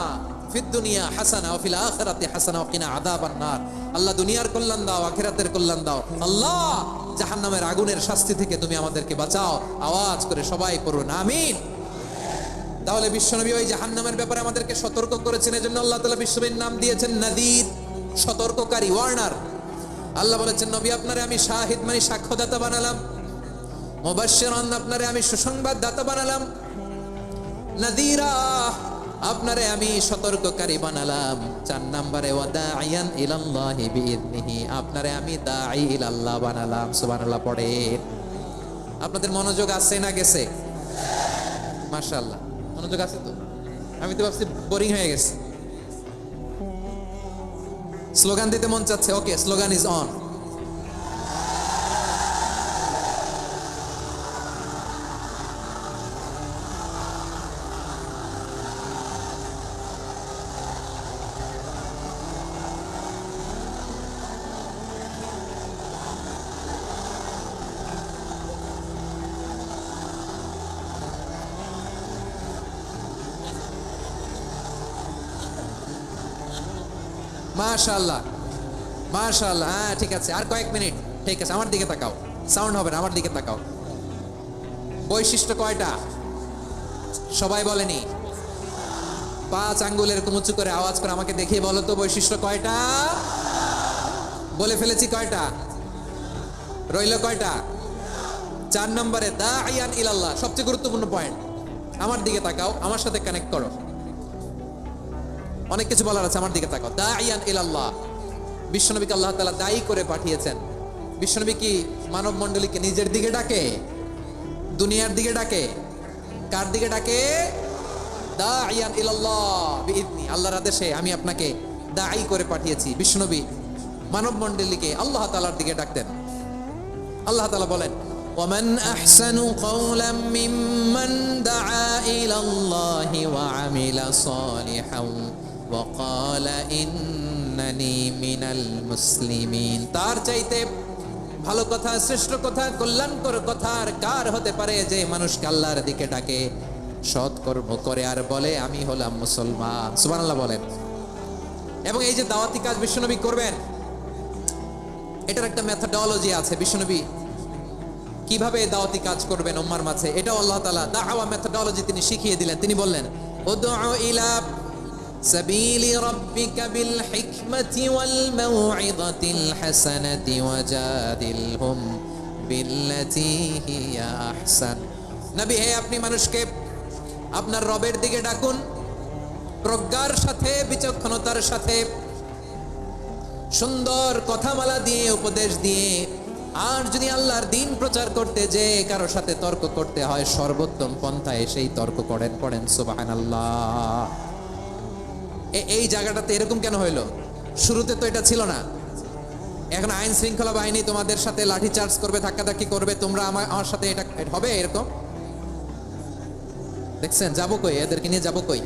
ফিদ দুনিয়া হাসানা ওয়া ফিল আখিরাতি হাসানা ওয়া কিনা আযাবান নার। আল্লাহ দুনিয়ার কল্যাণ দাও, আখিরাতের কল্যাণ দাও। আল্লাহ জাহান্নামের আগুনের শাস্তি থেকে তুমি আমাদেরকে বাঁচাও। আওয়াজ করে সবাই পড়ুন আমিন। তাহলে বিশ্বনবী ওই জাহান্নামের ব্যাপারে আমাদেরকে সতর্ক করেছেন। এজন্য আল্লাহ তাআলা বিশ্বনবীর নাম দিয়েছেন নাযীর, সতর্ককারী, ওয়ার্নার। আল্লাহ বলেছেন, নবী আপনারে আমি শাহিদ মানে সাক্ষ্যদাতা বানালাম, মুবাশশিরান আপনারে আমি সুসংবাদদাতা বানালাম, নাযীরা আপনারে আমি সতর্ককারী বানালাম। 4 নম্বরে ওয়াদাইয়ান ইলাল্লাহি বিইذনিহি আপনারে আমি দাঈ ইলাল্লাহ বানালাম। সুবহানাল্লাহ পড়েন। আপনাদের মনোযোগ আছে না গেছে? মাশাআল্লাহ মনোযোগ আছে তো? আমি তো ভাবছি বোরিং হয়ে গেছে। স্লোগান দিতে মন চাচ্ছে। ওকে, স্লোগান ইজ অন। মাশাআল্লাহ মাশাআল্লাহ। হ্যাঁ ঠিক আছে, আর কয়েক মিনিট। ঠিক আছে, আমার দিকে তাকাও, সাউন্ড হবে না, আমার দিকে তাকাও। বৈশিষ্ট্য কয়টা সবাই বলেনি? 5 আঙ্গুল এরকম উঁচু করে আওয়াজ করে আমাকে দেখিয়ে বলো তো বৈশিষ্ট্য কয়টা? বলে ফেলেছি কয়টা? রইল কয়টা? 4 নম্বরে দাঈয়ান ইলাল্লাহ, সবচেয়ে গুরুত্বপূর্ণ পয়েন্ট। আমার দিকে তাকাও, আমার সাথে কানেক্ট করো। অনেক কিছু বলার আছে, আমার দিকে তাকাও। দাঈয়ান ইলাল্লাহ, বিশ্বনবীকে আল্লাহ তাআলা দায়ী করে পাঠিয়েছেন। বিশ্বনবী কি মানব মণ্ডলীকে নিজের দিকে ডাকে? দুনিয়ার দিকে ডাকে? কার দিকে ডাকে? দাঈয়ান ইলাল্লাহ বিইذনি, আল্লাহর আদেশে আমি আপনাকে দায়ী করে পাঠিয়েছি। বিশ্বনবী মানব মণ্ডলীকে আল্লাহ তাআলার দিকে ডাকতেন। আল্লাহ তাআলা বলেন, ওয়ামান আহসানু কাওলাম মিম্মান দাআ ইলাল্লাহি ওয়া আমিলা সালিহান ওয়া ক্বালা ইন্নানি মিনাল মুসলিমিন। তার চাইতে ভালো কথা, শ্রেষ্ঠ কথা, কল্যাণকর কথা আর কার হতে পারে যে মানুষকে আল্লাহর দিকে ডাকে, সৎকর্ম করে আর বলে আমি হলাম মুসলমান। সুবহানাল্লাহ বলেন। এবং এই যে দাওয়াতি কাজ বিশ্বনবী করবেন, এটার একটা মেথডোলজি আছে। বিশ্বনবী কিভাবে দাওয়াতি কাজ করবেন উম্মার মাঝে, এটাও আল্লাহ তাআলা দাওয়া মেথডোলজি তিনি শিখিয়ে দিলেন। তিনি বললেন, উদউ ইলা সাবিলি রাব্বিকা বিল হিকমাতি ওয়াল মাউইযাতিল হাসানাতি ওয়াজাদিলহুম বিল্লাতী হিয়া আহসান। নবী হে, আপনি মানুষকে আপনার রবের দিকে ডাকুন প্রজ্ঞার সাথে, বিচক্ষণতার সাথে, সুন্দর কথামালা দিয়ে, উপদেশ দিয়ে। আর যদি আল্লাহর দ্বীন প্রচার করতে যে কারো সাথে তর্ক করতে হয়, সর্বোত্তম পন্থায় সেই তর্ক করেন। পড়েন সুবহানাল্লাহ। এই জায়গাটাতে এরকম কেন হইলো? শুরুতে তো এটা ছিল না। এখন আইন শৃঙ্খলা বাহিনী তোমাদের সাথে লাঠি চার্জ করবে, ধাক্কাধাক্কি করবে, তোমরা আমার সাথে এটা হবে এরকম? দেখছেন যাবো কই? এদেরকে নিয়ে যাবো কই?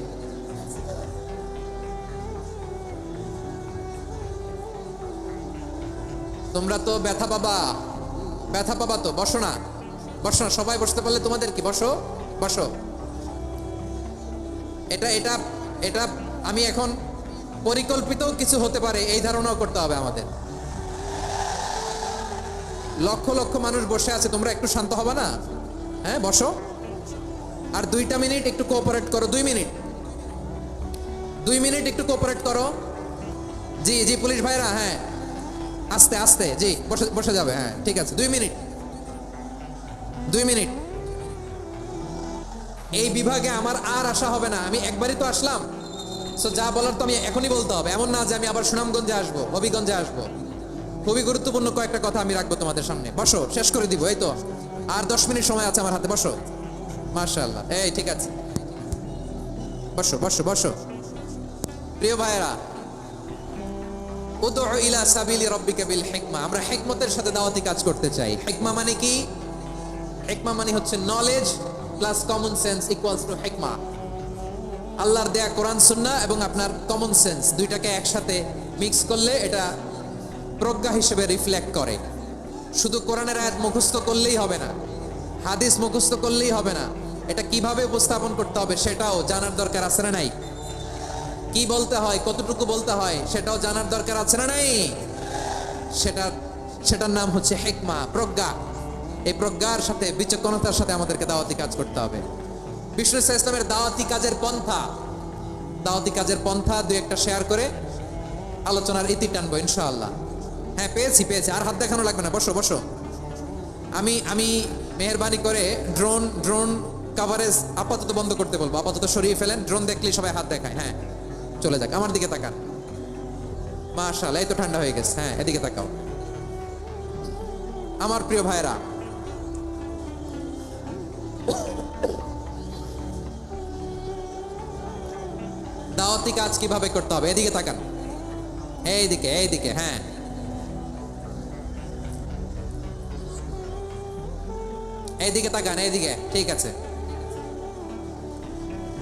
তোমরা তো ব্যথা পাবা, ব্যথা পাবা তো। বসো না, বসো না, সবাই বসতে পারলে তোমাদের কি? বসো বসো। এটা এটা এটা আমি এখন পরিকল্পিত কিছু হতে পারে এই ধারণাও করতে হবে আমাদের। লক্ষ লক্ষ মানুষ বসে আছে, তোমরা একটু শান্ত হবে না? হ্যাঁ বসো। আর 2টা মিনিট একটু কোঅপারেট করো। 2 মিনিট, 2 মিনিট একটু কোঅপারেট করো। জি জি পুলিশ ভাইরা, হ্যাঁ আস্তে আস্তে, জি বসে বসে যাবে। হ্যাঁ ঠিক আছে, 2 মিনিট, 2 মিনিট। এই বিভাগে আমার আর আসা হবে না, আমি একবারই তো আসলাম। সো যা বলার তো আমি এখনই বলতে হবে, এমন না যে আমি আবার সুনামগঞ্জে আসবো, হবিগঞ্জে আসবো। খুবই গুরুত্বপূর্ণ কয়েকটা কথা আমি রাখবো তোমাদের সামনে। বসো, শেষ করে দিব। এই তো আর 10 মিনিট সময় আছে আমার হাতে। বসো। মাশাআল্লাহ, এই ঠিক আছে, বসো বসো বসো। প্রিয় ভাইয়েরা, উদউ ইলা সাবিলি রাব্বিকা বিল হিকমা, আমরা হিকমতের সাথে দাওয়াতি কাজ করতে চাই। হিকমা মানে কি? হিকমা মানে হচ্ছে knowledge plus common sense equals to হিকমা। আল্লাহর দেয়া কোরআন সুন্নাহ এবং আপনার কমন সেন্স দুইটাকে একসাথে মিক্স করলে এটা প্রজ্ঞা হিসেবে রিফ্লেক্ট করে। শুধু কোরআনের আয়াত মুখস্থ করলেই হবে না, হাদিস মুখস্থ করলেই হবে না, এটা কিভাবে উপস্থাপন করতে হবে সেটাও জানার দরকার আছে না নাই? কি বলতে হয়, কতটুকু বলতে হয় সেটাও জানার দরকার আছে না নাই? সেটার নাম হচ্ছে হিকমা, প্রজ্ঞা। এই প্রজ্ঞার সাথে বিচক্ষণতার সাথে আমাদেরকে দাওয়াতি কাজ করতে হবে। বিষ্ণু ইসলামের দাওয়াতি কাজের পন্থা দুই একটা শেয়ার করে আলোচনার ইতি টানবো ইনশাআল্লাহ। হ্যাঁ, পেয়েছি। আর হাত দেখানো লাগবে না, বসো। আমি মেহেরবানি করে ড্রোন কভারেজ আপাতত বন্ধ করতে বলবো, আপাতত সরিয়ে ফেলেন। ড্রোন দেখলেই সবাই হাত দেখায়। হ্যাঁ, চলে যাক, আমার দিকে তাকান। মাশাআল্লাহ, এই তো ঠান্ডা হয়ে গেছে। হ্যাঁ, এদিকে তাকাও। আমার প্রিয় ভাইরা, দাওয়াতি কাজ কিভাবে করতে হবে এদিকে তাকান। এইদিকে হ্যাঁ, এইদিকে তাকান, এইদিকে। ঠিক আছে,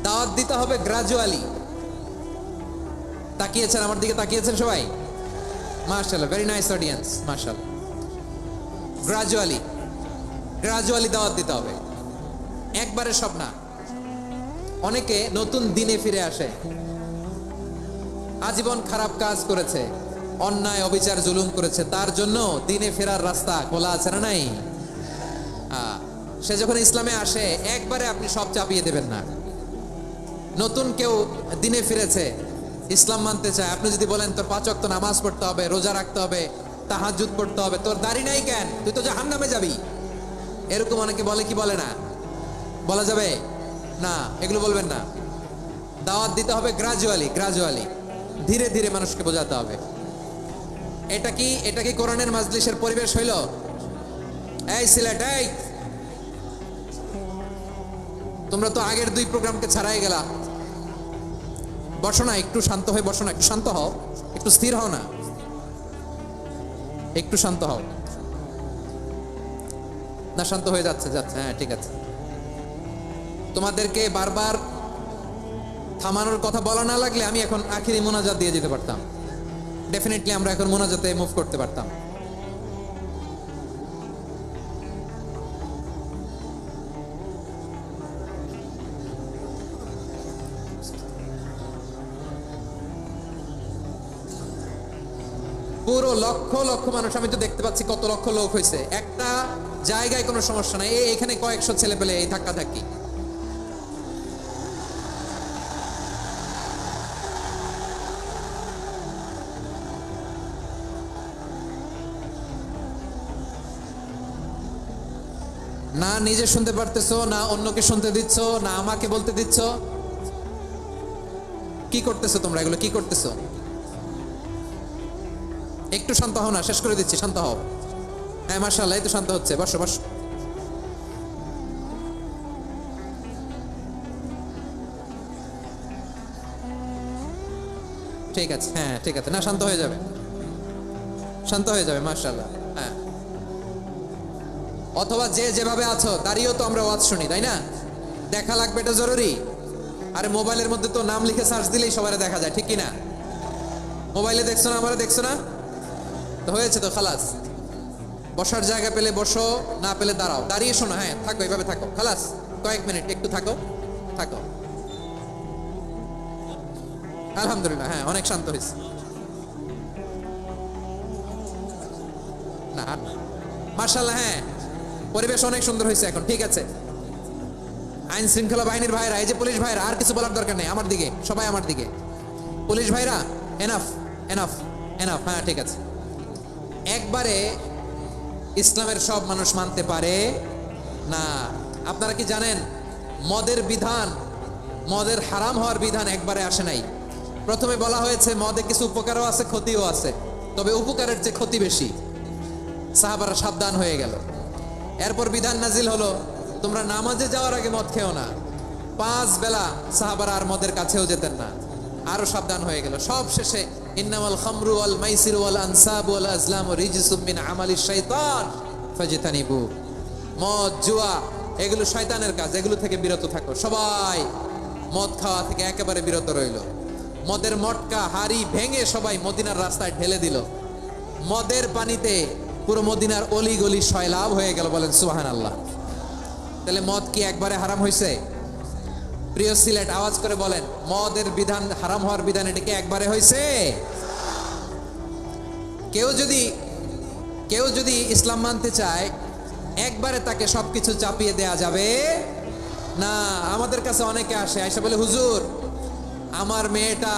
দাওয়াত দিতে হবে গ্রাজুয়ালি। তাকিয়েছেন আমার দিকে, তাকিয়েছেন সবাই? মাশাআল্লাহ, ভেরি নাইস অডিয়েন্স, মাশাআল্লাহ। গ্রাজুয়ালি দাওয়াত দিতে হবে, একবারে সব না। অনেকে নতুন দিনে ফিরে আসে, আজীবন খারাপ কাজ করেছে, অন্যায় অবিচার জুলুম করেছে, তার জন্য দিনে ফেরার রাস্তা খোলা আছে না নাই? সে যখন ইসলামে আসে একবারে আপনি সব চাপিয়ে দেবেন না। নতুন কেউ দিনে ফিরেছে, ইসলাম মানতে চায়, আপনি যদি বলেন তোর 5 ওয়াক্ত নামাজ পড়তে হবে, রোজা রাখতে হবে, তাহাজ্জুদ পড়তে হবে, তোর দাড়ি নাই কেন, তুই তো জাহান্নামে যাবি, এরকম অনেকে বলে কি বলে না? বলা যাবে না, এগুলো বলবেন না। দাওয়াত দিতে হবে গ্রাজুয়ালি, ধীরে ধীরে মানুষকে বোঝাতে হবে। এটা কি কোরআনের মাজলিসের পরিবেশ হইল? এই সিলেট, এই তোমরা তো আগের 2 প্রোগ্রামকে ছাড়াই গেলা। বসো না, একটু শান্ত হয়ে বসো না, একটু শান্ত হও, একটু স্থির হও না, একটু শান্ত হও না। শান্ত হয়ে যাচ্ছে। হ্যাঁ, ঠিক আছে। তোমাদেরকে বারবার থামানোর কথা বলা না লাগলে আমি এখন আখিরি মোনাজাত দিয়ে যেতে পারতাম। ডেফিনেটলি আমরা এখন মোনাজাতে মুভ করতে পারতাম। পুরো লক্ষ মানুষ, আমি তো দেখতে পাচ্ছি কত লক্ষ লোক হয়েছে একটা জায়গায়, কোনো সমস্যা নাই। এখানে কয়েকশো ছেলে পেলে এই ধাক্কা ধাক্কি। না নিজে শুনতে পারতেছো, না অন্যকে শুনতে দিচ্ছ, না আমাকে বলতে দিচ্ছ। কি করতেছো তোমরা? এগুলো কি করতেছো? একটু শান্ত হও না, শেষ করে দিচ্ছি, শান্ত হও। হ্যাঁ, মাশাআল্লাহ, এই তো শান্ত হচ্ছে। বসো। ঠিক আছে, হ্যাঁ ঠিক আছে। না, শান্ত হয়ে যাবে, মাশাআল্লাহ। হ্যাঁ, অথবা যে যেভাবে আছো দাঁড়িয়েও তো আমরা ওয়াজ শুনি, তাই না? দেখা লাগবে, এটা জরুরি। আরে মোবাইলের মধ্যে তো নাম লিখে সার্চ দিলেই সবাই দেখা যায়, ঠিক কি না? মোবাইলে দেখছো না, আমরা দেখছো না, তো হয়েছে তো, খালাস। বসার জায়গা পেলে বসো, না পেলে দাঁড়াও, দাঁড়িয়ে শোনো। হ্যাঁ, থাকো, এইভাবে থাকো, খালাস। কয়েক মিনিট একটু থাকো। আলহামদুলিল্লাহ, হ্যাঁ, অনেক শান্ত হয়েছে। না, মাশাআল্লাহ, হ্যাঁ, পরিবেশ অনেক সুন্দর হয়েছে এখন। ঠিক আছে, আইন শৃঙ্খলা বাহিনীর ভাইরা, এই যে পুলিশ ভাইরা, আর কিছু বলার দরকার নেই। আমার দিকে সবাই, আমার দিকে। পুলিশ ভাইরা, এনাফ। হ্যাঁ, ঠিক আছে। একবারে ইসলামের সব মানুষ মানতে পারে না। আপনারা কি জানেন মদের হারাম হওয়ার বিধান একবারে আসে নাই। প্রথমে বলা হয়েছে মদে কিছু উপকারও আছে, ক্ষতিও আছে, তবে উপকারের চেয়ে ক্ষতি বেশি। সাহাবারা সাবধান হয়ে গেল। এরপর বিধান নাজিল হলো, তোমরা নামাজে যাওয়ার আগে মদ খেও না। 5 বেলা সাহাবারা আর মদের কাছেও যেতেন না, আরো সাবধান হয়ে গেল। সব শেষে ইন্নামাল খামরু ওয়াল মাইসিরু ওয়াল আনসাবু ওয়াল আজলামু রিজসুম মিন আমালিশ শাইতান ফাজতানিবু। মদ, জুয়া এগুলো শয়তানের কাজ, এগুলো থেকে বিরত থাকো। সবাই মদ খাওয়া থেকে একেবারে বিরত রইল। মদের মটকা হাড়ি ভেঙে সবাই মদিনার রাস্তায় ঢেলে দিল। মদের পানিতে পুরো মদিনার অলি গলি সয়লাভ হয়ে গেল। বলেন সুবহানাল্লাহ। তাহলে মদ কি একবারে হারাম হয়েছে? প্রিয় সিলেট আওয়াজ করে বলেন, মদের বিধান, হারাম হওয়ার বিধান এটা কি একবারে হয়েছে? কেউ যদি ইসলাম মানতে চায় একবারে তাকে সবকিছু চাপিয়ে দেয়া যাবে না। আমাদের কাছে অনেকে আসে, আয়সা বলে, হুজুর আমার মেয়েটা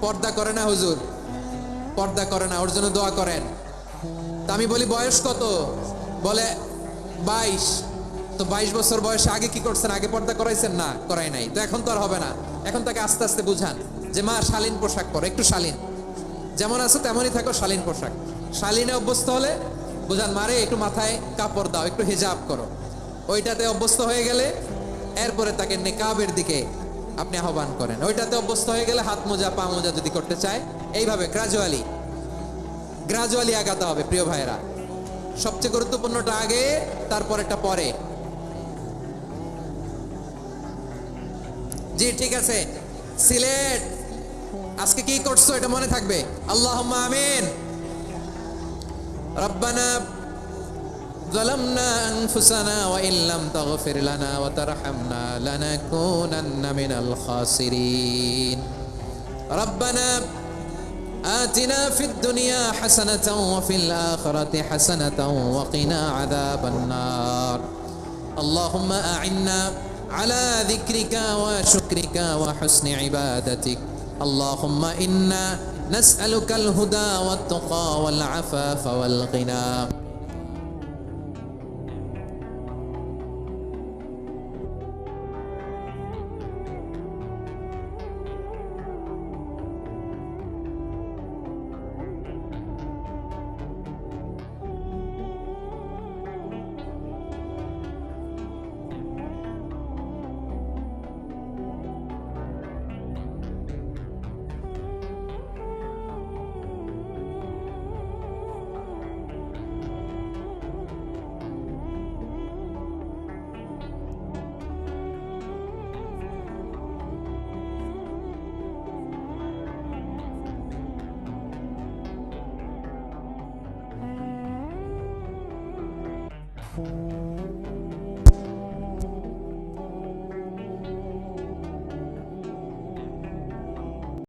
পর্দা করে না, হুজুর পর্দা করে না, ওর জন্য দোয়া করেন। তা আমি বলি বয়স কত? বলে 22। তো 22 বছর বয়সে আগে কি করছেন? আগে পর্দা করাইছেন? না, করাই নাই। তো এখন তো আর হবে না। এখন তাকে আস্তে আস্তে বুঝান যে মা শালীন পোশাক পরো, একটু শালীন, যেমন আছো তেমনই থাকো, শালীন পোশাক। শালীনে অভ্যস্ত হলে বুঝান, মারে একটু মাথায় কাপড় দাও, একটু হিজাব করো। ওইটাতে অভ্যস্ত হয়ে গেলে এরপরে তাকে নিকাবের দিকে আপনি আহ্বান করেন। ওইটাতে অভ্যস্ত হয়ে গেলে হাত মোজা, পা মোজা যদি করতে চায়, এইভাবে গ্রাজুয়ালি আগাতে হবে। প্রিয় ভাইরা, সবচেয়ে গুরুত্বপূর্ণটা আগে, তারপরেরটা পরে। জি ঠিক আছে। সিলেট আজকে কি করছো এটা মনে থাকবে। আল্লাহুম্মা আমিন। রব্বানা যালামনা আনফুসানা ওয়া ইল্লাম তাগফির লানা ওয়া তারহামনা লানাকুনান্না মিনাল খাসিরিন। রব্বানা আতিনা ফিদ দুনিয়া হাসানাতাও ওয়া ফিল আখিরাতি হাসানাতাও ওয়া কিনা আযাবান নার। আল্লাহুম্মা আ'inna على ذكرك وشكرك وحسن عبادتك. اللهم إنا نسألك الهدى والتقى والعفاف والغنى. Cool.